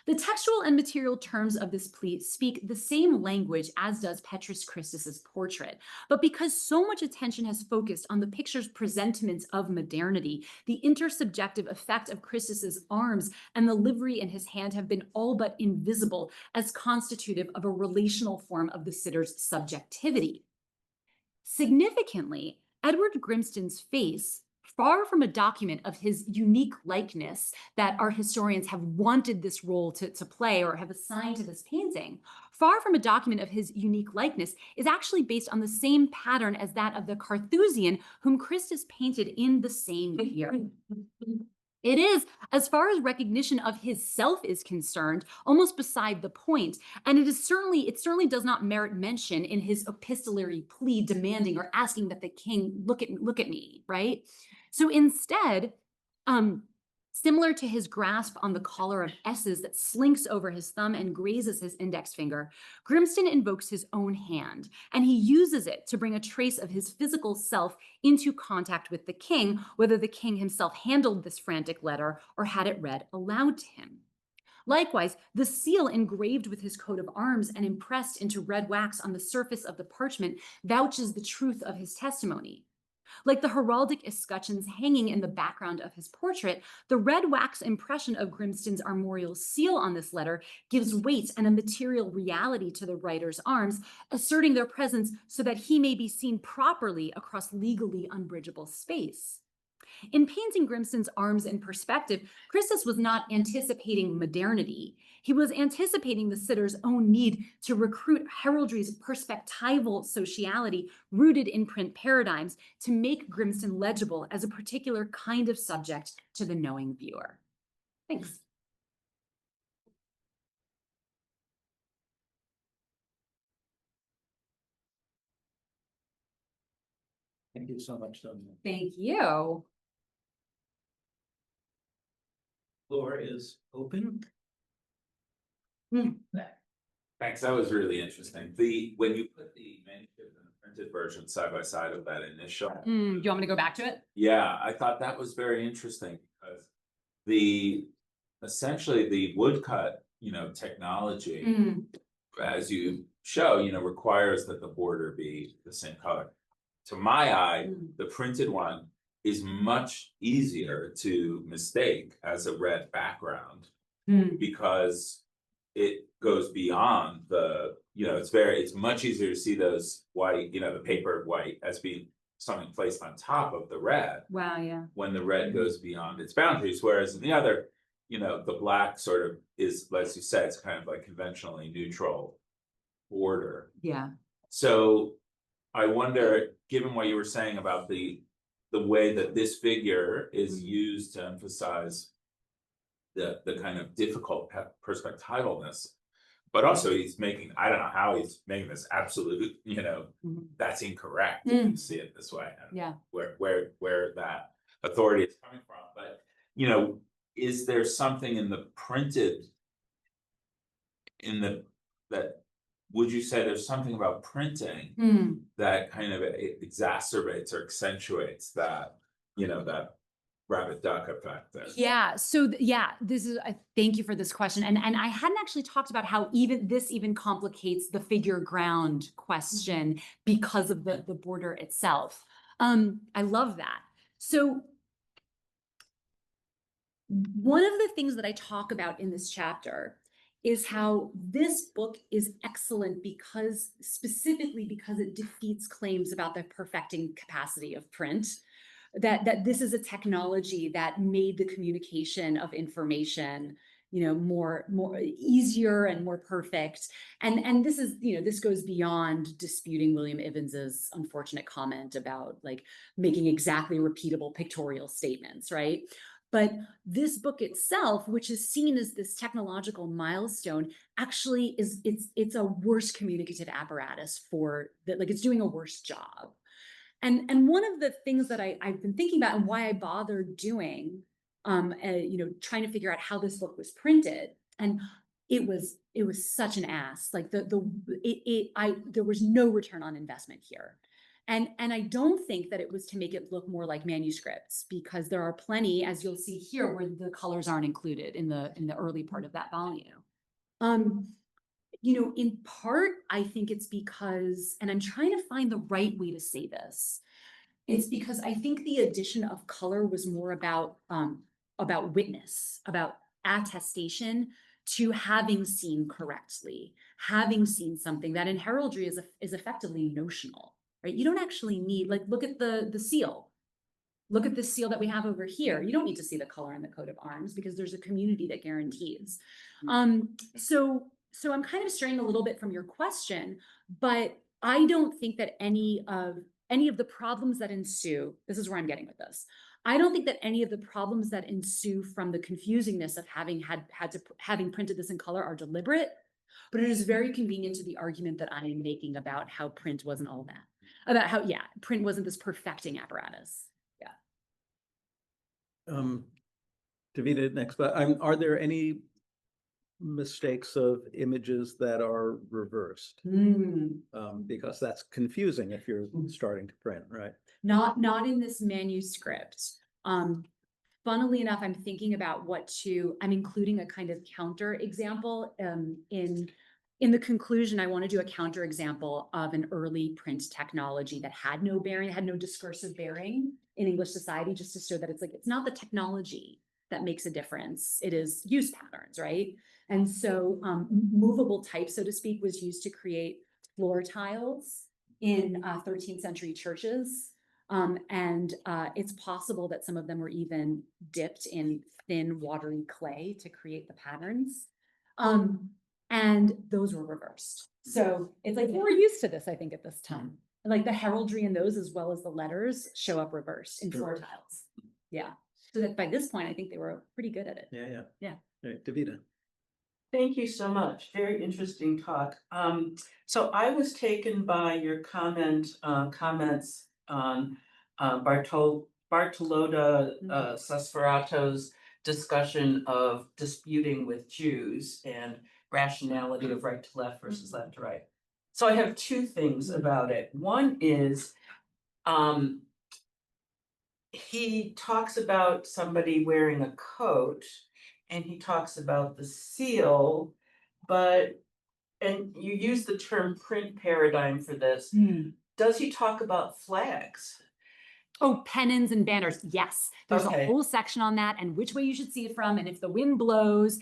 The textual and material terms of this plea speak the same language as does Petrus Christus's portrait, but because so much attention has focused on the picture's presentiments of modernity, the intersubjective effect of Christus's arms and the livery in his hand have been all but invisible as constitutive of a relational form of the sitter's subjectivity. Significantly, Edward Grimston's face, far from a document of his unique likeness that our historians have wanted this role to play or have assigned to this painting, far from a document of his unique likeness, is actually based on the same pattern as that of the Carthusian whom Christus painted in the same year. It is, as far as recognition of his self is concerned, almost beside the point, and it certainly does not merit mention in his epistolary plea demanding or asking that the king look at me, right? So instead, Similar to his grasp on the collar of S's that slinks over his thumb and grazes his index finger, Grimston invokes his own hand, and he uses it to bring a trace of his physical self into contact with the king, whether the king himself handled this frantic letter or had it read aloud to him. Likewise, the seal engraved with his coat of arms and impressed into red wax on the surface of the parchment vouches the truth of his testimony. Like the heraldic escutcheons hanging in the background of his portrait, the red wax impression of Grimston's armorial seal on this letter gives weight and a material reality to the writer's arms, asserting their presence so that he may be seen properly across legally unbridgeable space. In painting Grimston's arms in perspective, Christus was not anticipating modernity. He was anticipating the sitter's own need to recruit heraldry's perspectival sociality rooted in print paradigms to make Grimston legible as a particular kind of subject to the knowing viewer. Thanks. Thank you so much, Sonja. Thank you. Floor is open. Thanks, that was really interesting. When you put the manuscript and the printed version side by side of that initial. Do you want me to go back to it? Yeah, I thought that was very interesting because essentially the woodcut, technology, as you show, requires that the border be the same color. To my eye, the printed one is much easier to mistake as a red background because it goes beyond it's much easier to see those white, the papered white as being something placed on top of the red. Wow, yeah. When the red goes beyond its boundaries, whereas in the other, the black sort of is, as you said, it's kind of like conventionally neutral border. Yeah. So I wonder, given what you were saying about the way that this figure is used to emphasize the kind of difficult perspectivalness, but also he's making, I don't know how he's making this absolute, that's incorrect if you see it this way. Yeah. Where that authority is coming from. But, is there something in the printed, that would you say there's something about printing that kind of exacerbates or accentuates that, that rabbit duck effect there? Yeah. So this is, thank you for this question. And I hadn't actually talked about how even complicates the figure ground question because of the border itself. I love that. So one of the things that I talk about in this chapter is how this book is excellent specifically because it defeats claims about the perfecting capacity of print. That this is a technology that made the communication of information, more easier and more perfect. And this is, this goes beyond disputing William Ivens's unfortunate comment about like making exactly repeatable pictorial statements, right? But this book itself, which is seen as this technological milestone, actually it's a worse communicative apparatus for that, like it's doing a worse job. And one of the things that I've been thinking about and why I bothered doing, trying to figure out how this book was printed, and it was such an ass. Like there was no return on investment here. And I don't think that it was to make it look more like manuscripts, because there are plenty, as you'll see here, where the colors aren't included in the early part of that volume. In part, I think it's because, and I'm trying to find the right way to say this, it's because I think the addition of color was more about witness, about attestation to having seen correctly, having seen something that in heraldry is effectively notional. Right? You don't actually need, like, look at the seal. Look at the seal that we have over here. You don't need to see the color in the coat of arms because there's a community that guarantees. So I'm kind of straying a little bit from your question, but I don't think that any of the problems that ensue, this is where I'm getting with this. I don't think that any of the problems that ensue from the confusingness of having printed this in color are deliberate, but it is very convenient to the argument that I am making about how print wasn't all that. About how, print wasn't this perfecting apparatus. Yeah. Davida, next, but are there any mistakes of images that are reversed? Because that's confusing if you're starting to print, right? Not in this manuscript. Funnily enough, I'm thinking about I'm including a kind of counter example in the conclusion. I want to do a counter example of an early print technology that had no bearing, had no discursive bearing in English society, just to show that it's not the technology that makes a difference. It is use patterns, right? And so movable type, so to speak, was used to create floor tiles in 13th century churches. And it's possible that some of them were even dipped in thin, watery clay to create the patterns. And those were reversed. So it's like, we're used to this, I think, at this time. Like the heraldry in those, as well as the letters, show up reversed in floor tiles. Yeah. So that by this point, I think they were pretty good at it. Yeah. Right, Davida. Thank you so much. Very interesting talk. So I was taken by your comments on Bartolota Sasferato's discussion of disputing with Jews and rationality of right to left versus left to right. So I have two things about it. One is he talks about somebody wearing a coat, and he talks about the seal, and you use the term print paradigm for this. Does he talk about flags? Oh, pennons and banners. Yes. There's Okay. a whole section on that and which way you should see it from. And if the wind blows,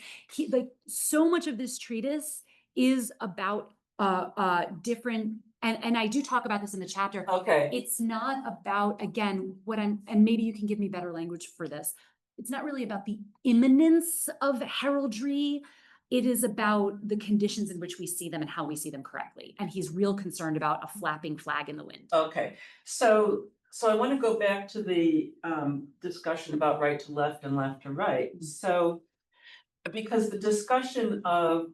so much of this treatise is about different, and I do talk about this in the chapter. Okay. It's not about, again, and maybe you can give me better language for this. It's not really about the imminence of heraldry. It is about the conditions in which we see them and how we see them correctly. And he's real concerned about a flapping flag in the wind. Okay. So I want to go back to the discussion about right to left and left to right. So, because the discussion of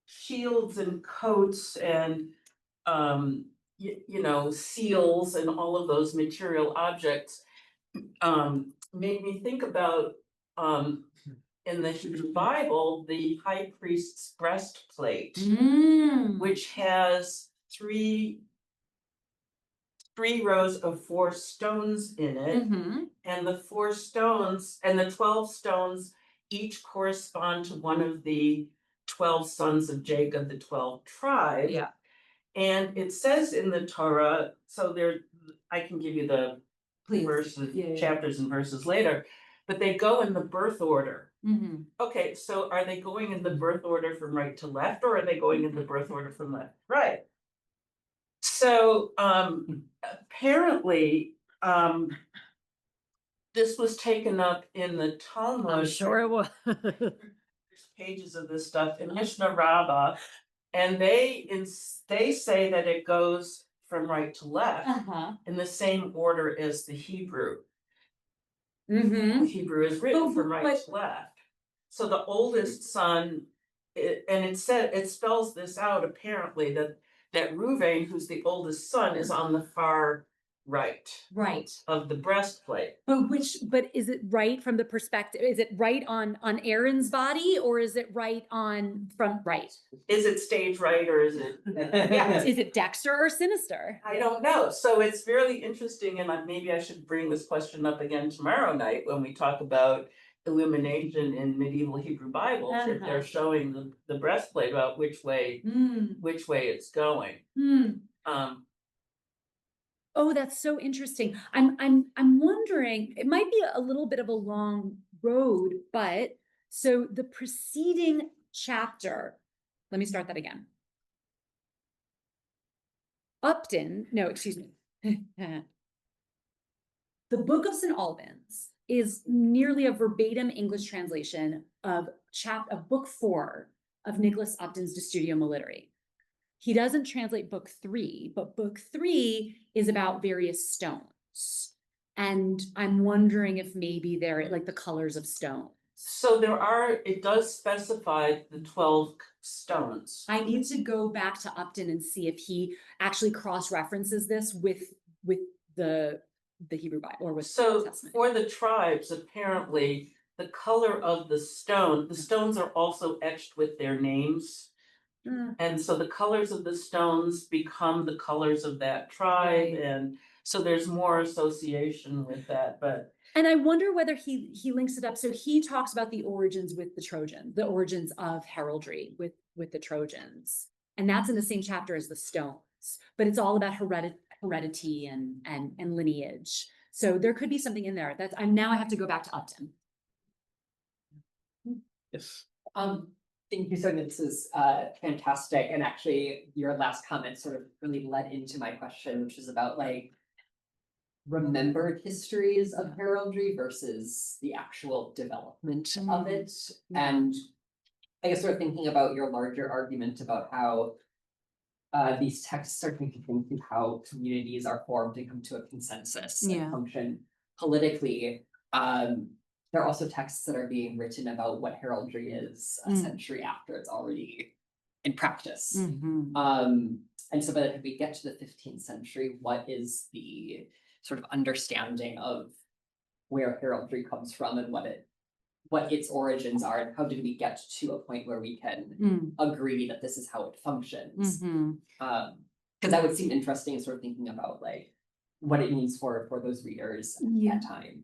shields and coats and seals and all of those material objects made me think about in the Hebrew Bible, the high priest's breastplate, which has three rows of 4 stones in it, and the 4 stones and the 12 stones each correspond to one of the 12 sons of Jacob, the 12 tribes. Yeah. And it says in the Torah, so I can give you the verses, chapters and verses later, but they go in the birth order. Okay, so are they going in the birth order from right to left, or are they going in the birth order from left to right? So apparently this was taken up in the Talmud. I'm sure it was. Pages of this stuff in Mishnah Rabbah, and they say that it goes from right to left in the same order as the Hebrew. The Hebrew is written from right to left. So the oldest son, and it spells this out apparently that Reuven, who's the oldest son, is on the far right of the breastplate. But is it right from the perspective? Is it right on Aaron's body, or is it right from right? Is it stage right, or is it? Is it Dexter or Sinister? I don't know. So it's really interesting, and maybe I should bring this question up again tomorrow night when we talk about illumination in medieval Hebrew Bibles. If they're showing the breastplate about which way it's going. Oh, that's so interesting. I'm wondering, it might be a little bit of a long road, but so the preceding chapter, let me start that again. The Boke of St Albans is nearly a verbatim English translation of book 4 of Nicholas Upton's De Studio Military. He doesn't translate book 3, but book 3 is about various stones. And I'm wondering if maybe they're like the colors of stone. So it does specify the 12 stones. I need to go back to Upton and see if he actually cross-references this with the Hebrew Bible or with the Old Testament. For the tribes, apparently the color of the stones are also etched with their names. And so the colors of the stones become the colors of that tribe, Right. and so there's more association with that, but. And I wonder whether he links it up. So he talks about the origins with the Trojan, the origins of heraldry with the Trojans. And that's in the same chapter as the stones, but it's all about heredity and lineage. So there could be something in there. That's now I have to go back to Upton. Yes. Thank you, Sonja. This is fantastic. And actually, your last comment sort of really led into my question, which is about like remembered histories of heraldry versus the actual development of it. And I guess sort of thinking about your larger argument about how these texts are thinking through how communities are formed and come to a consensus and function politically. There are also texts that are being written about what heraldry is a century after it's already in practice. And so by the time we get to the 15th century, what is the sort of understanding of where heraldry comes from and what its origins are, and how did we get to a point where we can agree that this is how it functions? Because that would seem interesting in sort of thinking about like what it means for those readers at that time.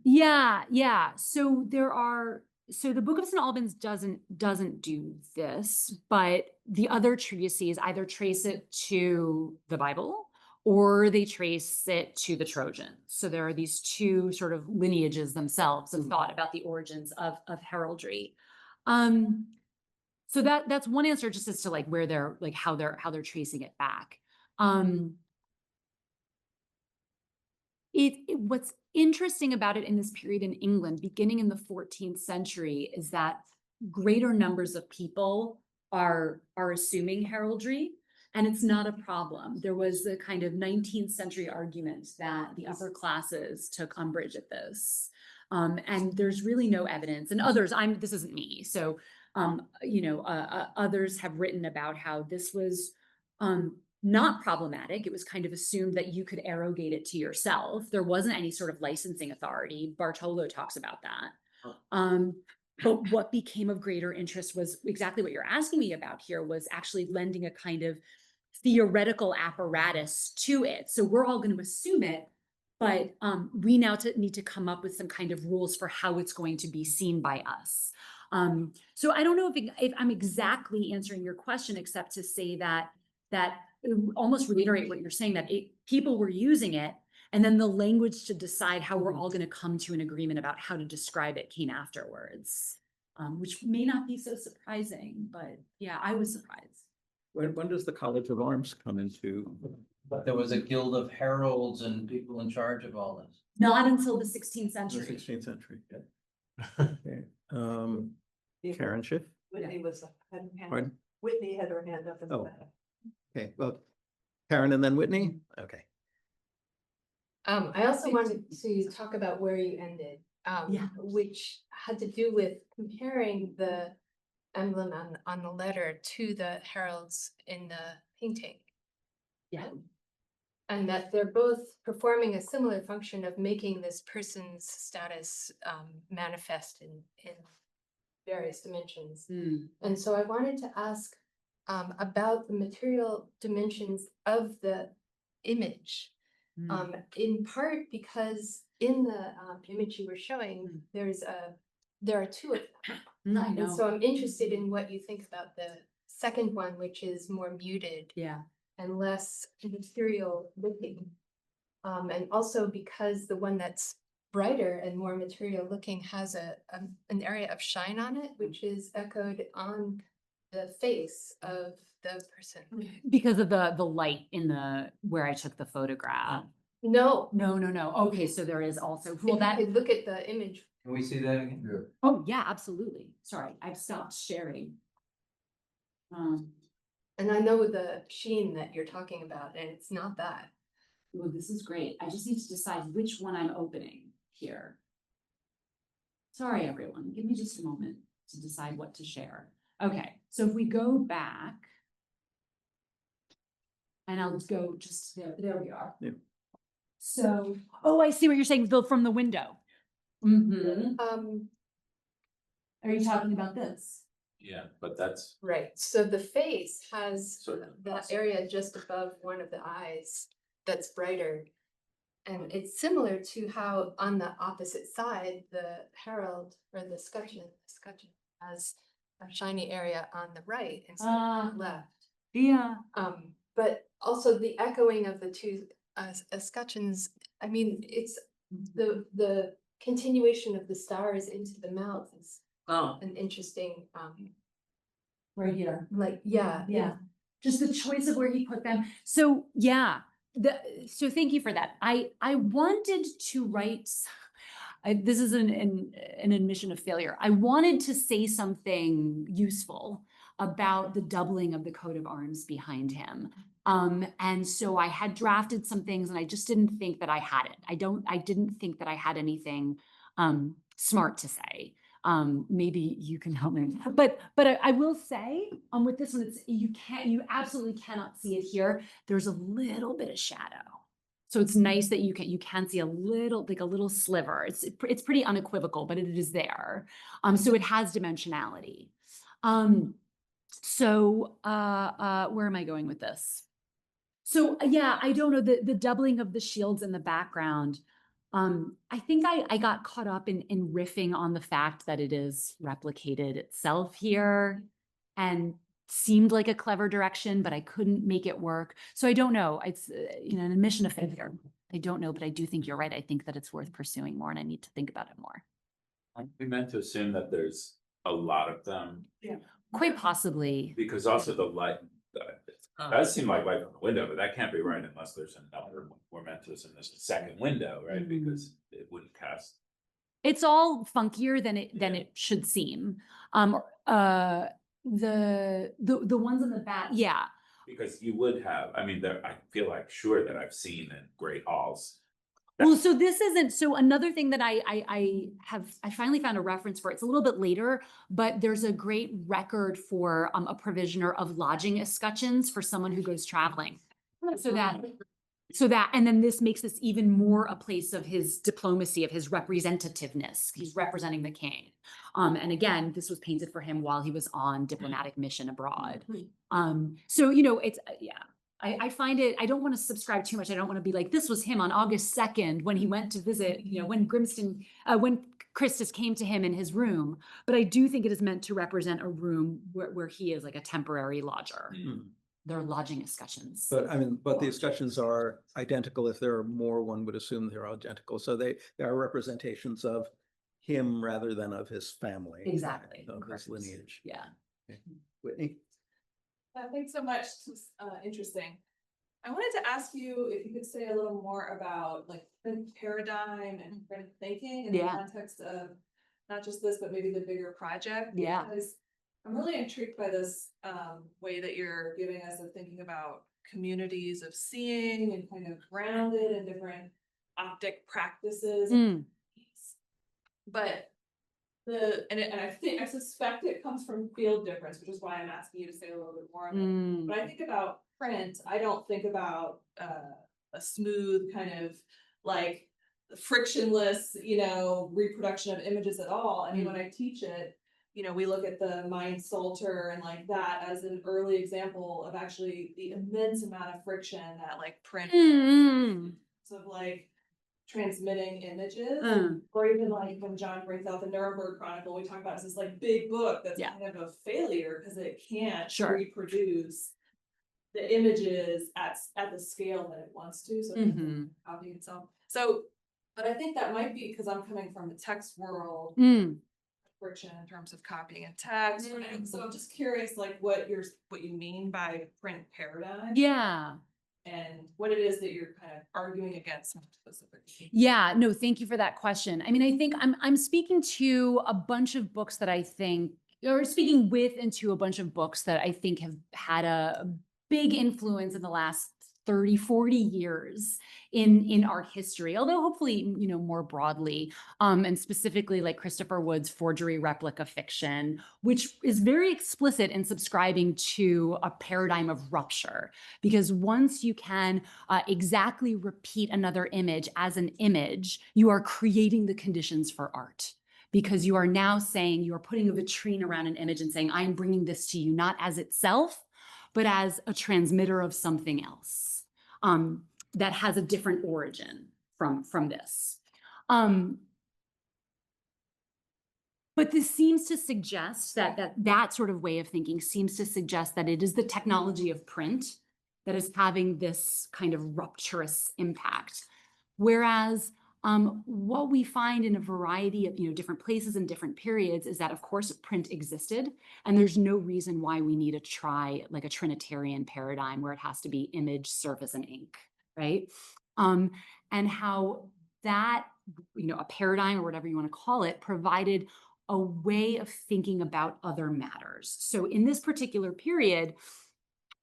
So the Book of St Albans doesn't do this, but the other treatises either trace it to the Bible or they trace it to the Trojans. So there are these two sort of lineages themselves of thought about the origins of heraldry. So that's one answer, just as to like where they're like how they're tracing it back. What's interesting about it in this period in England, beginning in the 14th century, is that greater numbers of people are assuming heraldry, and it's not a problem. There was a kind of 19th century argument that the upper classes took umbrage at this, and there's really no evidence. And others, this isn't me, so others have written about how this was not problematic. It was kind of assumed that you could arrogate it to yourself. There wasn't any sort of licensing authority. Bartolo talks about that. But what became of greater interest was exactly what you're asking me about here, was actually lending a kind of theoretical apparatus to it. So we're all going to assume it, but we now need to come up with some kind of rules for how it's going to be seen by us. So I don't know if I'm exactly answering your question, except to say that almost reiterate what you're saying, that people were using it, and then the language to decide how we're all going to come to an agreement about how to describe it came afterwards, which may not be so surprising, but yeah, I was surprised. When does the College of Arms come into? But there was a guild of heralds and people in charge of all this. Not until the 16th The century. 16th century. Okay. Karen Schiff? Whitney was had her hand. Pardon? Whitney had her hand up in the Oh. back. Okay, well, Karen and then Whitney? Okay. I also wanted to talk about where you ended, Yeah. which had to do with comparing the emblem on the letter to the heralds in the painting. Yeah. And that they're both performing a similar function of making this person's status manifest in various dimensions. And so I wanted to ask about the material dimensions of the image. In part because in the image you were showing, there are two of them. I know. And so I'm interested in what you think about the second one, which is more muted and less material looking. And also because the one that's brighter and more material looking has an area of shine on it, which is echoed on the face of the person. Because of the light in where I took the photograph. No. Okay, so there is also, well, If you could look at the image. Can we see that again? Yeah. Oh yeah, absolutely. Sorry, I've stopped sharing. And I know the sheen that you're talking about, and it's not that. Well, this is great. I just need to decide which one I'm opening here. Sorry, everyone. Give me just a moment to decide what to share. Okay, so if we go back, and I'll just go just there we are. Yeah. So, I see what you're saying, from the window. Are you talking about this? Yeah, but that's, Right, so the face has Sort of that awesome. area just above one of the eyes that's brighter. And it's similar to how on the opposite side, the herald or the scutcheon has a shiny area on the right instead of on the left. Yeah. But also the echoing of the two escutcheons, I mean, it's the continuation of the stars into the mouth is Oh. an interesting, Right here. like, yeah. Just the choice of where he put them. So yeah, so thank you for that. I wanted to write, this is an admission of failure. I wanted to say something useful about the doubling of the coat of arms behind him. And so I had drafted some things and I just didn't think that I had it. I didn't think that I had anything smart to say. Maybe you can help me. But I will say, with this one, it's you absolutely cannot see it here. There's a little bit of shadow. So it's nice that you can see a little sliver. It's pretty unequivocal, but it is there. So it has dimensionality. So where am I going with this? So yeah, I don't know, the doubling of the shields in the background. I think I got caught up in riffing on the fact that it is replicated itself here and seemed like a clever direction, but I couldn't make it work. So I don't know. It's an admission of failure. I don't know, but I do think you're right. I think that it's worth pursuing more and I need to think about it more. we meant to assume that there's a lot of them. Yeah. Quite possibly. Because also the light, it does seem like light on the window, but that can't be right unless there's another one. We're meant to assume there's a second window, right? Because it wouldn't cast. It's all funkier than it Yeah. should seem. The ones in the back, yeah. Because you would have, I mean, I feel like sure that I've seen in great halls. Well, so this isn't, so another thing that I finally found a reference for, it's a little bit later, but there's a great record for a provisioner of lodging escutcheons for someone who goes traveling. So that, and then this makes this even more a place of his diplomacy, of his representativeness. He's representing the king. And again, this was painted for him while he was on diplomatic mission abroad. So, it's, yeah. I find it, I don't want to subscribe too much. I don't want to be like, this was him on August 2nd when he went to visit, when when Christus came to him in his room. But I do think it is meant to represent a room where he is like a temporary lodger. They're lodging escutcheons. But the escutcheons are identical. If there are more, one would assume they're identical. So they are representations of him rather than of his family. Exactly. Of his lineage. Yeah. Okay. Whitney? Thanks so much. This was interesting. I wanted to ask you if you could say a little more about like print paradigm and print thinking in the context of not just this, but maybe the bigger project. Yeah. Because I'm really intrigued by this way that you're giving us of thinking about communities of seeing and kind of grounded in different optic practices. But I suspect it comes from field difference, which is why I'm asking you to say a little bit more on it. But I think about print, I don't think about a smooth kind of like frictionless, reproduction of images at all. I mean, when I teach it, we look at the Mind Psalter and like that as an early example of actually the immense amount of friction that like print of like transmitting images, or even like when John brings out the Nuremberg Chronicle, we talk about this like big book that's kind of a failure because it can't reproduce the images at the scale that it wants to, so copying itself. So, but I think that might be because I'm coming from the text world, friction in terms of copying and text. So I'm just curious, like what you mean by print paradigm. Yeah. And what it is that you're kind of arguing against specifically. Yeah, no, thank you for that question. I mean, I think I'm speaking to a bunch of books that I think, or speaking with into a bunch of books that I think have had a big influence in the last 30, 40 years in art history, although hopefully, more broadly, and specifically like Christopher Wood's forgery replica fiction, which is very explicit in subscribing to a paradigm of rupture, because once you can exactly repeat another image as an image, you are creating the conditions for art. because you are now saying, you are putting a vitrine around an image and saying, I am bringing this to you, not as itself, but as a transmitter of something else that has a different origin from this. But this seems to suggest that sort of way of thinking seems to suggest that it is the technology of print that is having this kind of rupturous impact. Whereas what we find in a variety of different places and different periods is that, of course, print existed, and there's no reason why we need to try like a Trinitarian paradigm where it has to be image, surface, and ink, right? And how that, a paradigm or whatever you want to call it, provided a way of thinking about other matters. So in this particular period,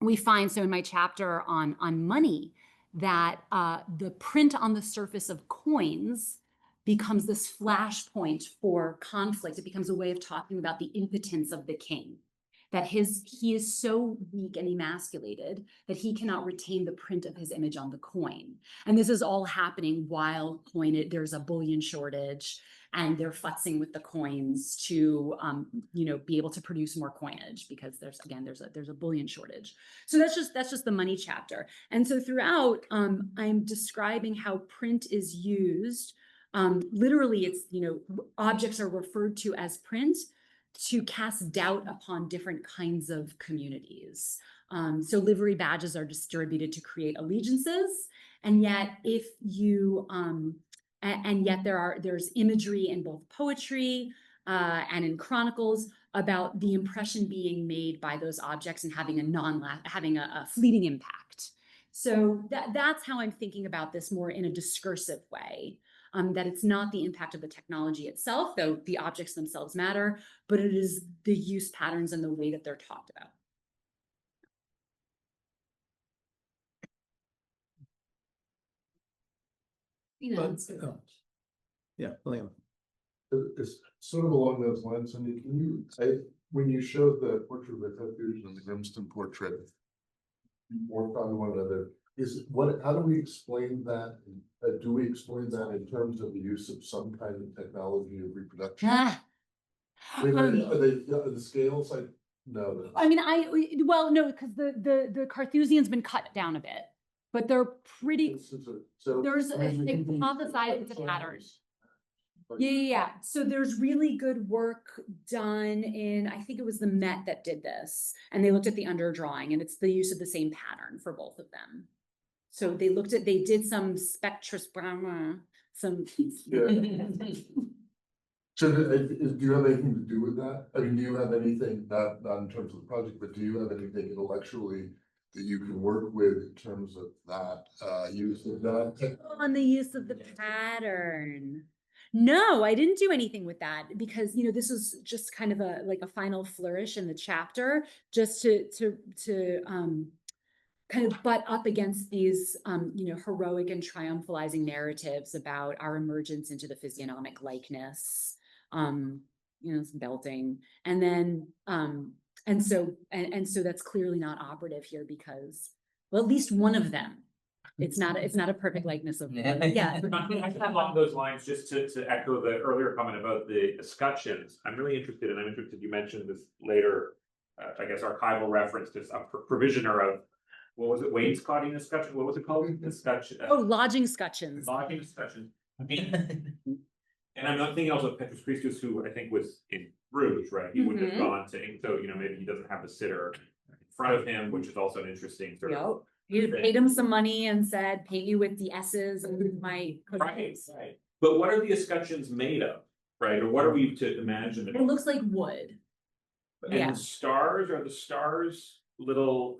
we find, so in my chapter on money, that the print on the surface of coins becomes this flashpoint for conflict. It becomes a way of talking about the impotence of the king, that he is so weak and emasculated that he cannot retain the print of his image on the coin. And this is all happening while there's a bullion shortage, and they're futzing with the coins to be able to produce more coinage, because there's a bullion shortage. So that's just the money chapter. And so throughout, I'm describing how print is used. Literally, it's objects are referred to as print to cast doubt upon different kinds of communities. So livery badges are distributed to create allegiances, and yet if you and yet there's imagery in both poetry and in chronicles about the impression being made by those objects and having a fleeting impact. So that's how I'm thinking about this more in a discursive way. That it's not the impact of the technology itself, though the objects themselves matter, but it is the use patterns and the way that they're talked about. Yeah, William. It's sort of along those lines. I mean, when you showed the portrait of the Confucian and the Grimston portrait, worked on one another. How do we explain that? Do we explain that in terms of the use of some kind of technology of reproduction? Are the scales like no? I mean, no, because the Carthusian's been cut down a bit, but they're pretty. There's hypothesized it's a pattern. Yeah. So there's really good work done in, I think it was the Met that did this, and they looked at the underdrawing, and it's the use of the same pattern for both of them. So they did some spectroscopy, some. Yeah. So do you have anything to do with that? I mean, do you have anything, not in terms of the project, but do you have anything intellectually that you can work with in terms of that use of that? On the use of the pattern. No, I didn't do anything with that, because this was just kind of a final flourish in the chapter, just to kind of butt up against these heroic and triumphalizing narratives about our emergence into the physiognomic likeness, some belting, and then and so that's clearly not operative here, because, well, at least one of them. It's not a perfect likeness of I think along those lines, just to echo the earlier comment about the escutcheons, I'm interested, you mentioned this later, I guess archival reference to a provisioner of, what was it, wainscoting escutcheon? What was it called? Escutcheon. Oh, lodging scutcheons. Lodging escutcheon. I mean, and I'm not thinking also of Petrus Christus, who I think was in Bruges, right? He wouldn't have gone to, so maybe he doesn't have the sitter in front of him, which is also an interesting sort of. He paid him some money and said, paint you with the S's and my. Right. But what are the escutcheons made of, right? Or what are we to imagine? It looks like wood. And the stars, are the stars little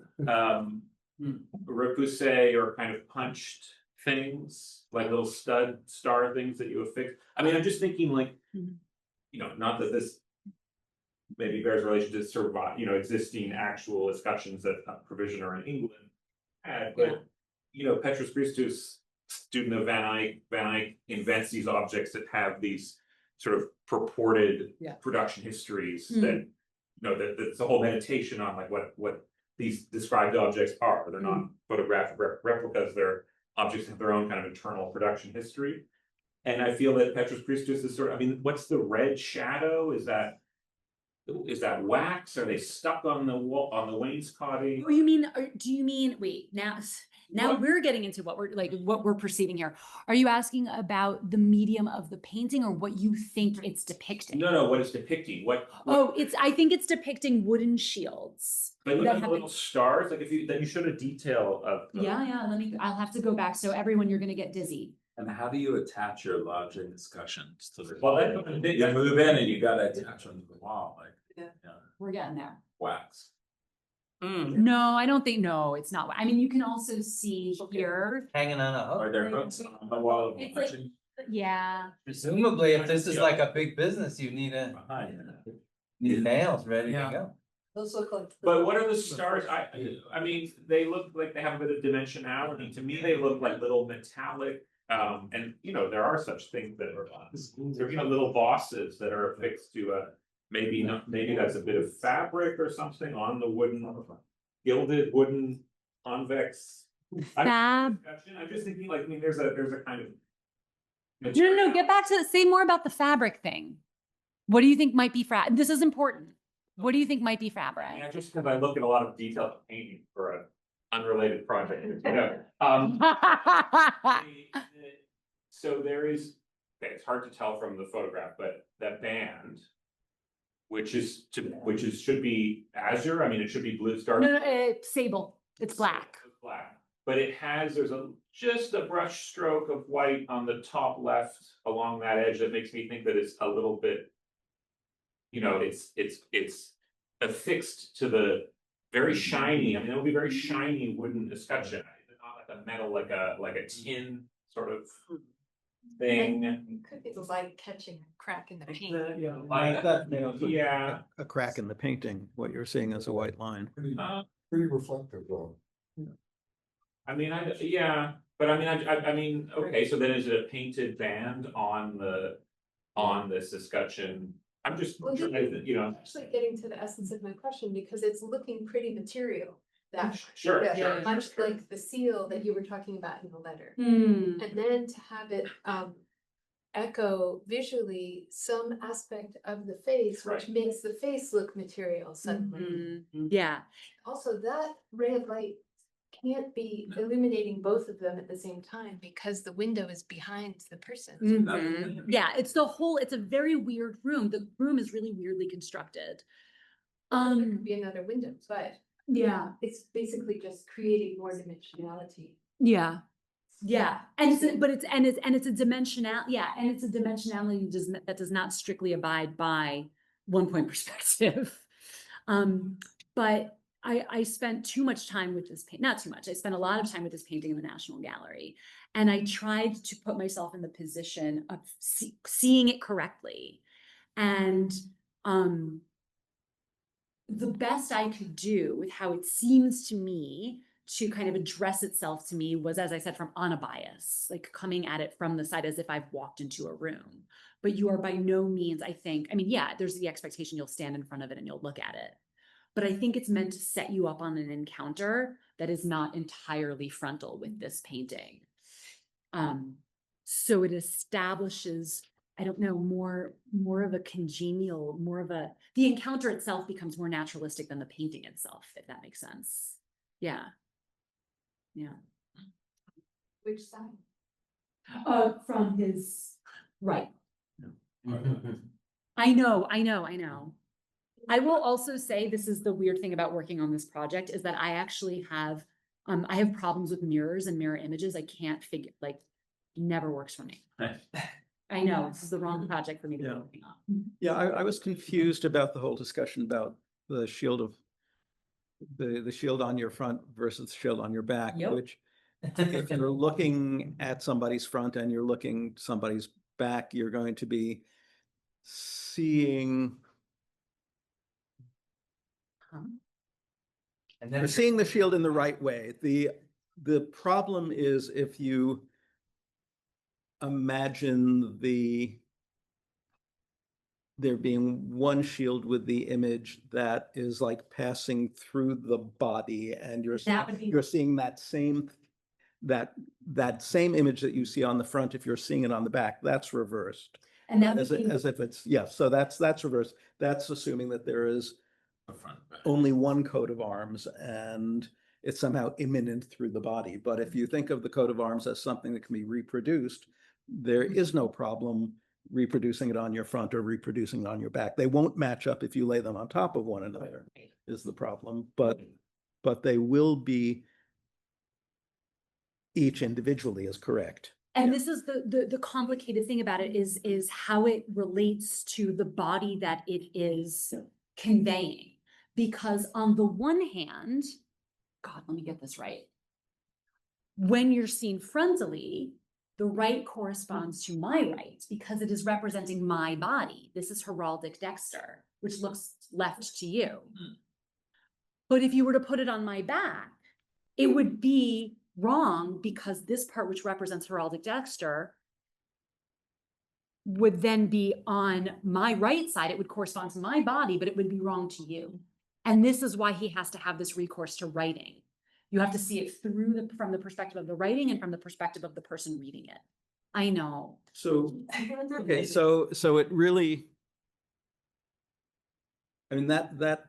repoussé or kind of punched things, like little star things that you affix? I mean, I'm just thinking not that this maybe bears relation to sort of existing actual escutcheons that a provisioner in England had, but Petrus Christus, student of Van Eyck invents these objects that have these sort of purported production histories that that's the whole meditation on what these described objects are. They're not photographic replicas, they're objects that have their own kind of internal production history. And I feel that Petrus Christus is sort of, I mean, what's the red shadow? Is that wax? Are they stuck on the wall, on the wainscoting? Oh, you mean, or do you mean, wait, now What? we're getting into what we're perceiving here. Are you asking about the medium of the painting or what you think it's depicting? No, what it's depicting, what? Oh, I think it's depicting wooden shields. Like look that at the have little stars, like that you showed a detail of. Yeah, I'll have to go back. So everyone, you're gonna get dizzy. And how do you attach your logic discussions to the? Well, You move in and you gotta attach them to the wall, like. Yeah. We're getting there. Wax. No, I don't think, no, it's not. I mean, you can also see here. Hanging on a Are hook. there hooks on the wall? It's like- Yeah, Presumably, if this is like a big business, you need nails ready to Yeah. go. Those look like. But what are the stars? I mean, they look like they have a bit of dimensionality. To me, they look like little metallic. And you know, there are such things that are, there, you know, little bosses that are affixed to a, maybe that's a bit of fabric or something on the wooden, gilded wooden convex. fab. I'm just thinking like, I mean, there's a kind of. No, get back to, say more about the fabric thing. What do you think might be this is important. What do you think might be fabric? Yeah, just because I look at a lot of detailed painting for an unrelated project, you know. So there is, okay, it's hard to tell from the photograph, but that band, which should be azure, I mean, it should be blue star. No, sable, it's black. It's black, but there's just a brush stroke of white on the top left along that edge that makes me think that it's a little bit, you know, it's affixed to the very shiny, I mean, it'll be very shiny wooden escutcheon, not like a metal, like a tin sort of thing. It could be the light catching a crack in the paint. Yeah. A crack in the painting, what you're seeing is a white line. Pretty reflective though. I mean, but I mean, okay, so then is it a painted band on this escutcheon? I'm just, Well, you know. Actually getting to the essence of my question, because it's looking pretty material. That Sure, Yeah. sure. much like the seal that you were talking about in the letter. Hmm. And then to have it echo visually some aspect of the face, which Right. makes the face look material suddenly. Mhm. Yeah, Also, that ray of light can't be illuminating both of them at the same time because the window is behind the person. Mhm. Yeah, it's a very weird room. The room is really weirdly constructed. There could be another window, but Yeah, it's basically just creating more dimensionality. yeah. And it's a dimensionality that does not strictly abide by 1 point perspective. But I spent too much time with this not too much. I spent a lot of time with this painting in the National Gallery, and I tried to put myself in the position of seeing it correctly. And the best I could do with how it seems to me to kind of address itself to me was, as I said, from on a bias, like coming at it from the side as if I've walked into a room. But you are by no means, I think, I mean, yeah, there's the expectation you'll stand in front of it and you'll look at it. But I think it's meant to set you up on an encounter that is not entirely frontal with this painting. So it establishes, I don't know, more of a congenial, the encounter itself becomes more naturalistic than the painting itself, if that makes sense. Yeah. Which side? From his right. I know. I will also say, this is the weird thing about working on this project, is that I actually have, I have problems with mirrors and mirror images. I can't figure, like, never works for me. I know, this is the wrong project for me to be Yeah. working on. Yeah, I was confused about the whole discussion about the shield of the shield on your front versus the shield on your back, Yep. which if you're looking at somebody's front and you're looking somebody's back, you're going to be seeing you're seeing the shield in the right way. The problem is if you imagine there being one shield with the image that is like passing through the body, and you're That would be- seeing that same that same image that you see on the front, if you're seeing it on the back, that's reversed. And that As became if it's, yes, so that's reversed. That's assuming that there is The front. only one coat of arms and it's somehow imminent through the body. But if you think of the coat of arms as something that can be reproduced, there is no problem reproducing it on your front or reproducing it on your back. They won't match up if you lay them on top of one another, is the problem. But they will be each individually is correct. And this is the complicated thing about it is how it relates to the body that it is conveying. Because on the one hand, God, let me get this right. When you're seen frontally, the right corresponds to my right because it is representing my body. This is heraldic dexter, which looks left to you. But if you were to put it on my back, it would be wrong because this part, which represents heraldic dexter, would then be on my right side. It would correspond to my body, but it would be wrong to you. And this is why he has to have this recourse to writing. You have to see it through from the perspective of the writing and from the perspective of the person reading it. I know. So, okay, so it really, I mean, that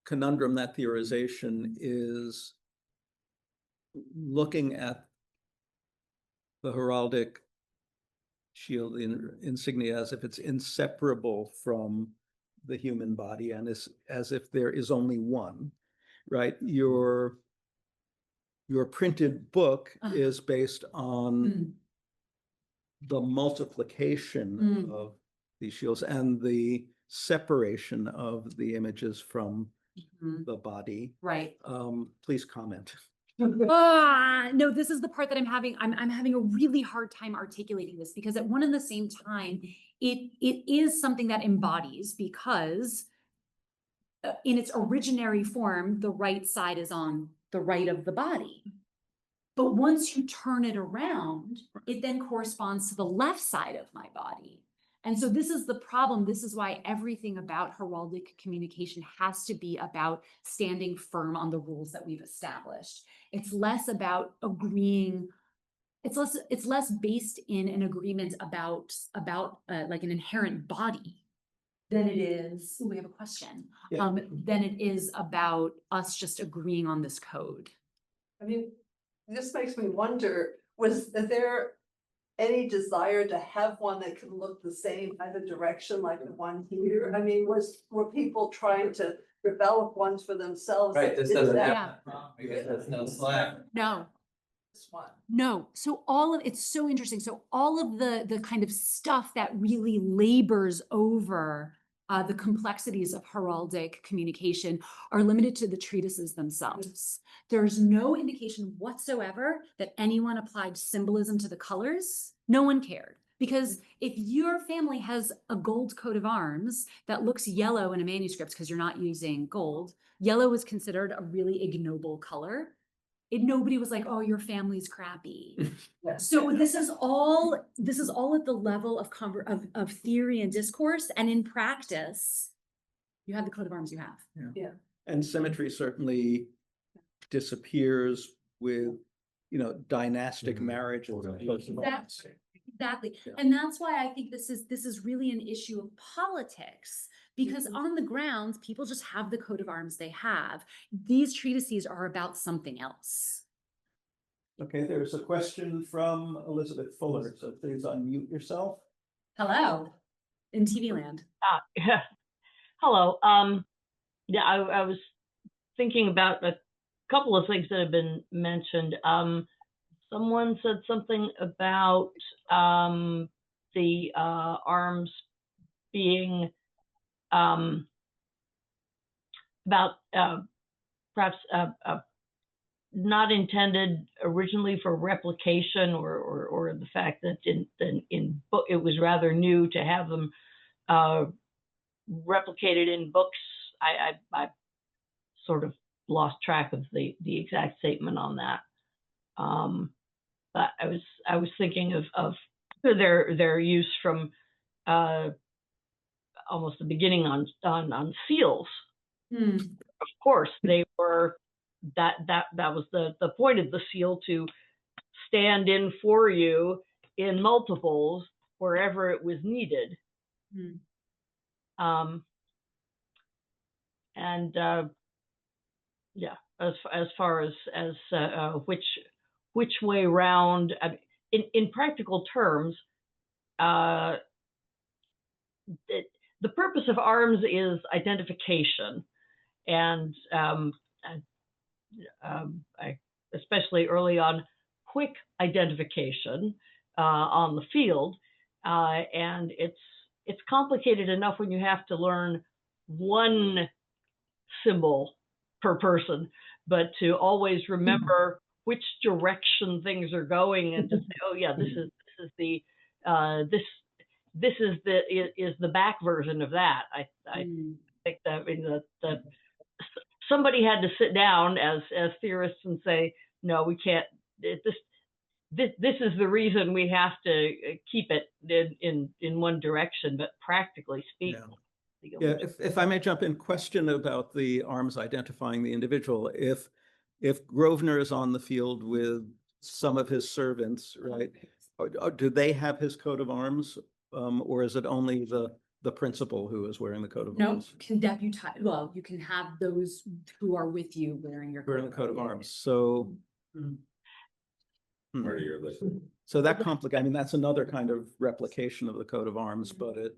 conundrum, that theorization is looking at the heraldic shield insignia as if it's inseparable from the human body and as if there is only one, right? Your printed book is based on the multiplication of these shields and the separation of the images from the body. Right. Please comment. No, this is the part that I'm having a really hard time articulating this because at one and the same time, it is something that embodies because in its originary form, the right side is on the right of the body. But once you turn it around, it then corresponds to the left side of my body. And so this is the problem. This is why everything about heraldic communication has to be about standing firm on the rules that we've established. It's less about agreeing. It's less based in an agreement about like an inherent body than it is. We have a question. Yeah. Than it is about us just agreeing on this code. I mean, this makes me wonder, was there any desire to have one that could look the same either direction like the one here? I mean, were people trying to develop ones for themselves? Right, this Is doesn't that- happen, because there's no slack. No. This one. No, so it's so interesting. So all of the kind of stuff that really labors over the complexities of heraldic communication are limited to the treatises themselves. There's no indication whatsoever that anyone applied symbolism to the colors. No one cared. Because if your family has a gold coat of arms that looks yellow in a manuscript because you're not using gold, yellow is considered a really ignoble color. Nobody was like, oh, your family's crappy. So this is all at the level of theory and discourse, and in practice, you have the coat of arms you have. Yeah. And symmetry certainly disappears with, dynastic marriage. Exactly. Yeah. And that's why I think this is really an issue of politics, because on the ground, people just have the coat of arms they have. These treatises are about something else. Okay, there's a question from Elizabeth Fuller, so please unmute yourself. Hello, in TV land. Yeah. Hello. Yeah, I was thinking about a couple of things that have been mentioned. Someone said something about the arms being about perhaps not intended originally for replication, or the fact that in book it was rather new to have them replicated in books. I sort of lost track of the exact statement on that. But I was thinking of their use from almost the beginning on seals. Of course, they were that was the point of the seal, to stand in for you in multiples wherever it was needed. Yeah, as far as which way round, in practical terms, the purpose of arms is identification, and especially early on, quick identification on the field, and it's complicated enough when you have to learn one symbol per person, but to always remember which direction things are going, and to say, oh yeah, this is the back version of that. I think that, I mean, that somebody had to sit down as theorists and say, no, we can't. This is the reason we have to keep it in one direction, but practically speaking. Yeah, if I may jump in, question about the arms identifying the individual. If Grosvenor is on the field with some of his servants, right, do they have his coat of arms, or is it only the principal who is wearing the coat of arms? No, can deputize. Well, you can have those who are with you wearing your coat of arms. So. Part of your list. So that complicates. I mean, that's another kind of replication of the coat of arms, but it.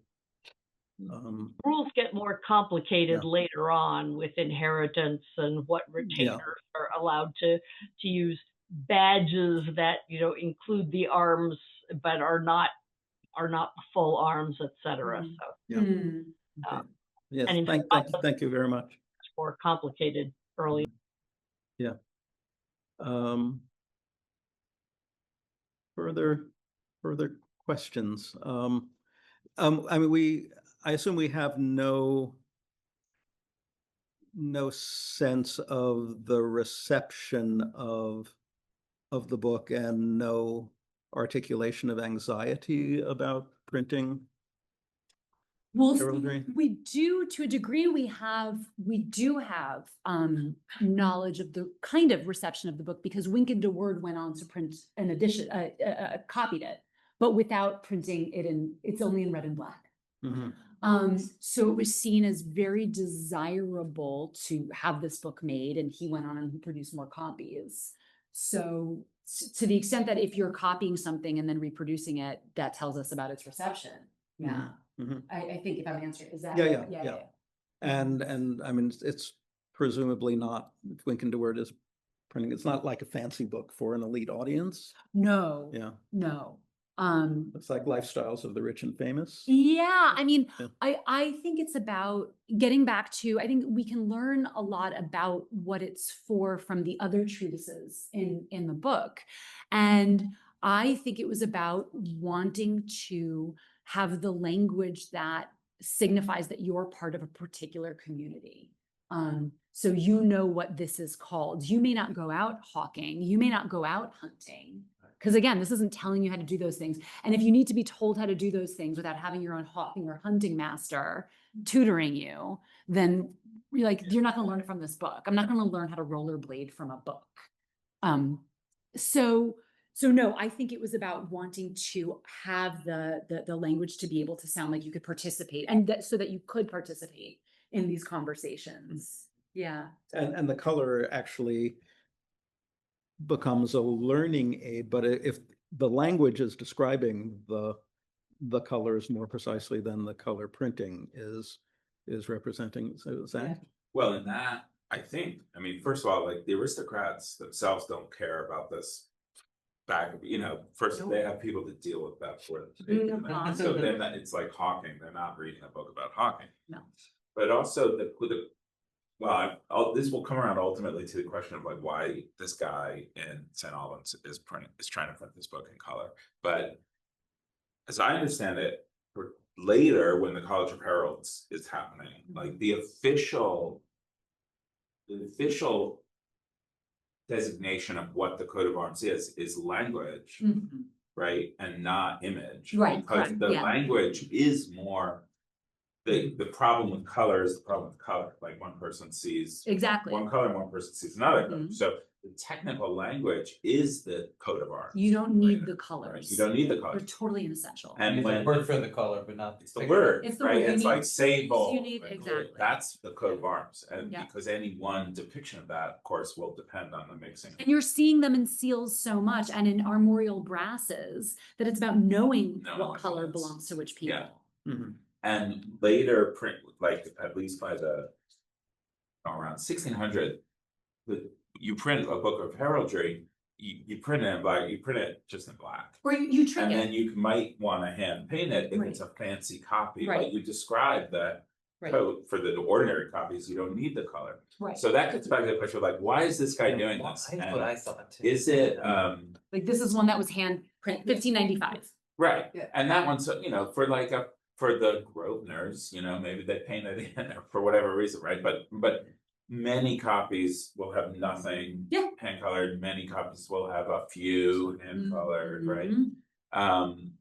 Rules get more complicated later on with inheritance and what retainers are allowed to use, badges that include the arms but are not full arms, etc. So yes, and thank you very much. It's more complicated early. Yeah. Further questions. I mean, I assume we have no sense of the reception of the book, and no articulation of anxiety about printing. Well, Heraldry? we do, to a degree, we do have knowledge of the kind of reception of the book, because Wynkyn de Worde went on to print an edition, copied it, but without printing it it's only in red and black. So it was seen as very desirable to have this book made, and he went on and he produced more copies. So to the extent that if you're copying something and then reproducing it, that tells us about its reception. Yeah. I think if I'm answering, is that? Yeah. And I mean, it's presumably not, if Wynkyn de Worde is printing, it's not like a fancy book for an elite audience. No. Yeah. No. It's like Lifestyles of the Rich and Famous. Yeah, I mean, I think it's about getting back to, I think we can learn a lot about what it's for from the other treatises in the book. And I think it was about wanting to have the language that signifies that you're part of a particular community. So you know what this is called. You may not go out hawking, you may not go out hunting, because again, this isn't telling you how to do those things. And if you need to be told how to do those things without having your own hawking or hunting master tutoring you, then you're not going to learn it from this book. I'm not going to learn how to rollerblade from a book. So no, I think it was about wanting to have the language to be able to sound like you could participate, and so that you could participate in these conversations. Yeah. And the color actually becomes a learning aid, but if the language is describing the colors more precisely than the color printing is representing. So is that? Well, in that, I think, I mean, first of all, like the aristocrats themselves don't care about this back, first they have people to deal with that for them. So then it's like hawking. They're not reading a book about hawking. No. But also this will come around ultimately to the question of like why this guy in St. Albans is trying to print this book in color. But as I understand it, later when the College of Heralds is happening, like the official designation of what the coat of arms is language, right, and not image, right? Because the language is more. The problem with color is the problem with color. Like one person sees exactly one color, and one person sees another color. So the technical language is the coat of arms. You don't need right? the Right, colors. you don't need the They're colors. totally inessential. And Use the when word for the color, but not. it's the word, It's the right? word. You It's need- like sable. you need- exactly. That's the coat of arms, and Yeah. because any one depiction of that, of course, will depend on the mixing. And you're seeing them in seals so much and in armorial brasses that it's about knowing No, what color yes. belongs to which people. Yeah. Mhm. And later print, like at least by the around 1600, you print a book of heraldry, you print it in black, you print it just in black. Or you trick And it. then you might want to hand paint it if it's a fancy copy, but Right. you describe the Right. coat for the ordinary copies, you don't need the color. Right. So that gets back to the question of like, why is this guy doing this? That's And what I thought too. is it, Like this is one that was hand print 1595. right, Yeah. and that one's, you know, for like for the Grosvenors, you know, maybe they painted it in there for whatever reason, right? But many copies will have nothing Yeah. hand colored, many copies will have a few hand colored, right? Mhm.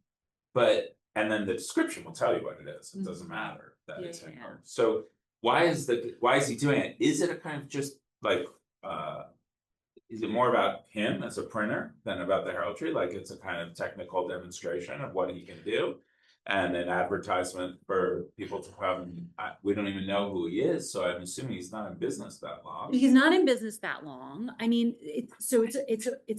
But, and then the description will tell you what it is, it doesn't matter that it's hand colored. So why is he doing it? Is it a kind of just like, is it more about him as a printer than about the heraldry? Like it's a kind of technical demonstration of what he can do? And an advertisement for people to come, we don't even know who he is, so I'm assuming he's not in business that long. He's not in business that long. I mean, it's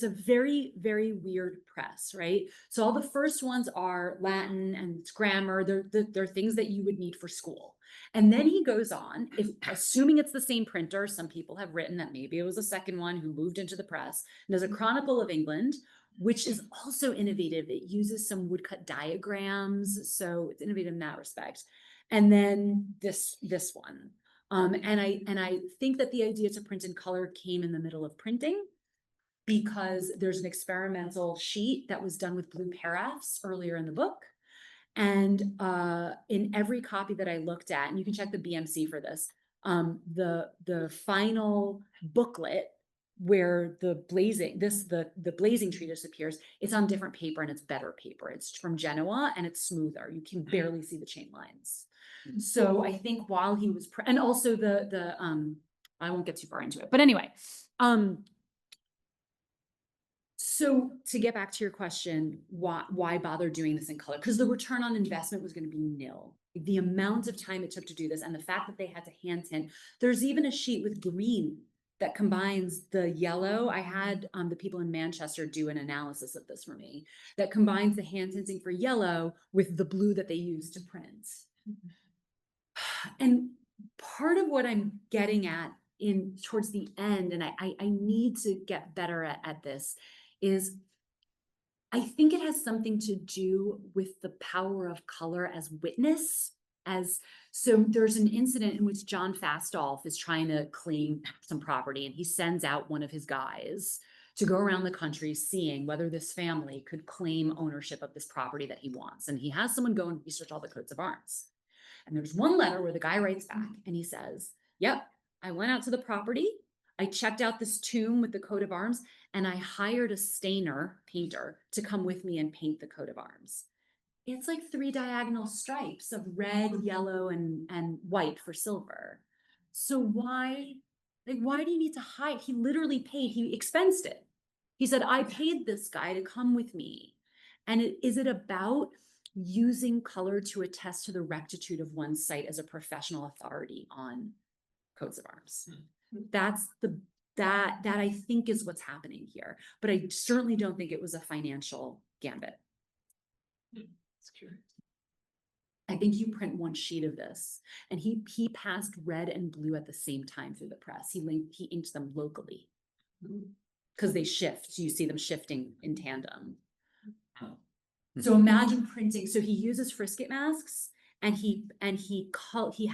a very, very weird press, right? So all the first ones are Latin and it's grammar. They're things that you would need for school. And then he goes on, assuming it's the same printer, some people have written that maybe it was a second one who moved into the press, and there's a Chronicle of England, which is also innovative. It uses some woodcut diagrams, so it's innovative in that respect. And then this one. And I think that the idea to print in color came in the middle of printing because there's an experimental sheet that was done with blue paraffs earlier in the book. And in every copy that I looked at, and you can check the BMC for this, the final booklet where the blazing treatise appears, it's on different paper and it's better paper. It's from Genoa and it's smoother. You can barely see the chain lines. So I think while he was, and also I won't get too far into it, but anyway, so to get back to your question, why bother doing this in color? Because the return on investment was going to be nil. The amount of time it took to do this and the fact that they had to hand tint. There's even a sheet with green that combines the yellow. I had the people in Manchester do an analysis of this for me, that combines the hand tinting for yellow with the blue that they use to print. And part of what I'm getting at towards the end, and I need to get better at this, is I think it has something to do with the power of color as witness. So there's an incident in which John Fastolf is trying to claim some property, and he sends out one of his guys to go around the country seeing whether this family could claim ownership of this property that he wants. And he has someone go and research all the coats of arms. And there's one letter where the guy writes back and he says, yep, I went out to the property, I checked out this tomb with the coat of arms, and I hired a painter to come with me and paint the coat of arms. It's like 3 diagonal stripes of red, yellow, and white for silver. So why do you need to hide? He literally paid, he expensed it. He said, I paid this guy to come with me. And is it about using color to attest to the rectitude of one's site as a professional authority on coats of arms? That's that I think is what's happening here. But I certainly don't think it was a financial gambit. I think you print one sheet of this, and he passed red and blue at the same time through the press. He inked them locally because they shift. So you see them shifting in tandem. So imagine printing. So he uses frisket masks, and he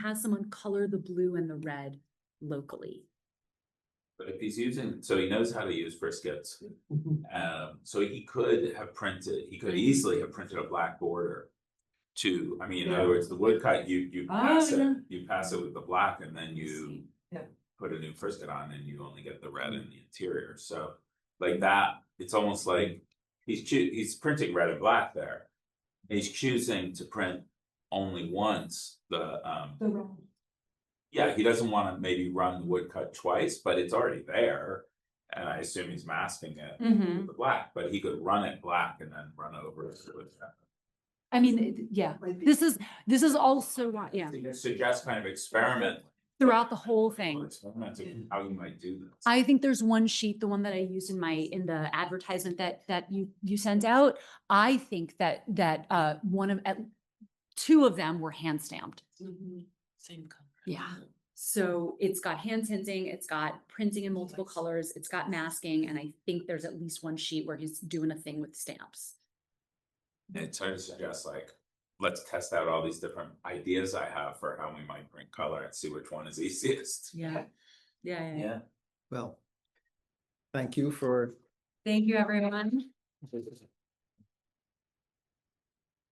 has someone color the blue and the red locally. But if he's using, so he knows how to use friskets, so he could easily have printed a black border to, I mean, in other words, the woodcut, you pass it with the black, and then you put a new frisket on, and you only get the red in the interior. So like that, it's almost like he's printing red and black there. He's choosing to print only once the red. Yeah, he doesn't want to maybe run the woodcut twice, but it's already there. And I assume he's masking it Mhm. with the black, but he could run it black and then run over it with that. I mean, yeah, this is also, yeah, So you suggest kind of experiment. throughout the whole thing. Experimenting how you might do this. I think there's one sheet, the one that I used in the advertisement that you sent out. I think that two of them were hand stamped. Same color. Yeah. So it's got hand tinting, it's got printing in multiple colors, it's got masking, and I think there's at least one sheet where he's doing a thing with stamps. It's hard to suggest like, let's test out all these different ideas I have for how we might bring color and see which one is easiest. Yeah. Yeah. Well, thank you for Thank you, everyone.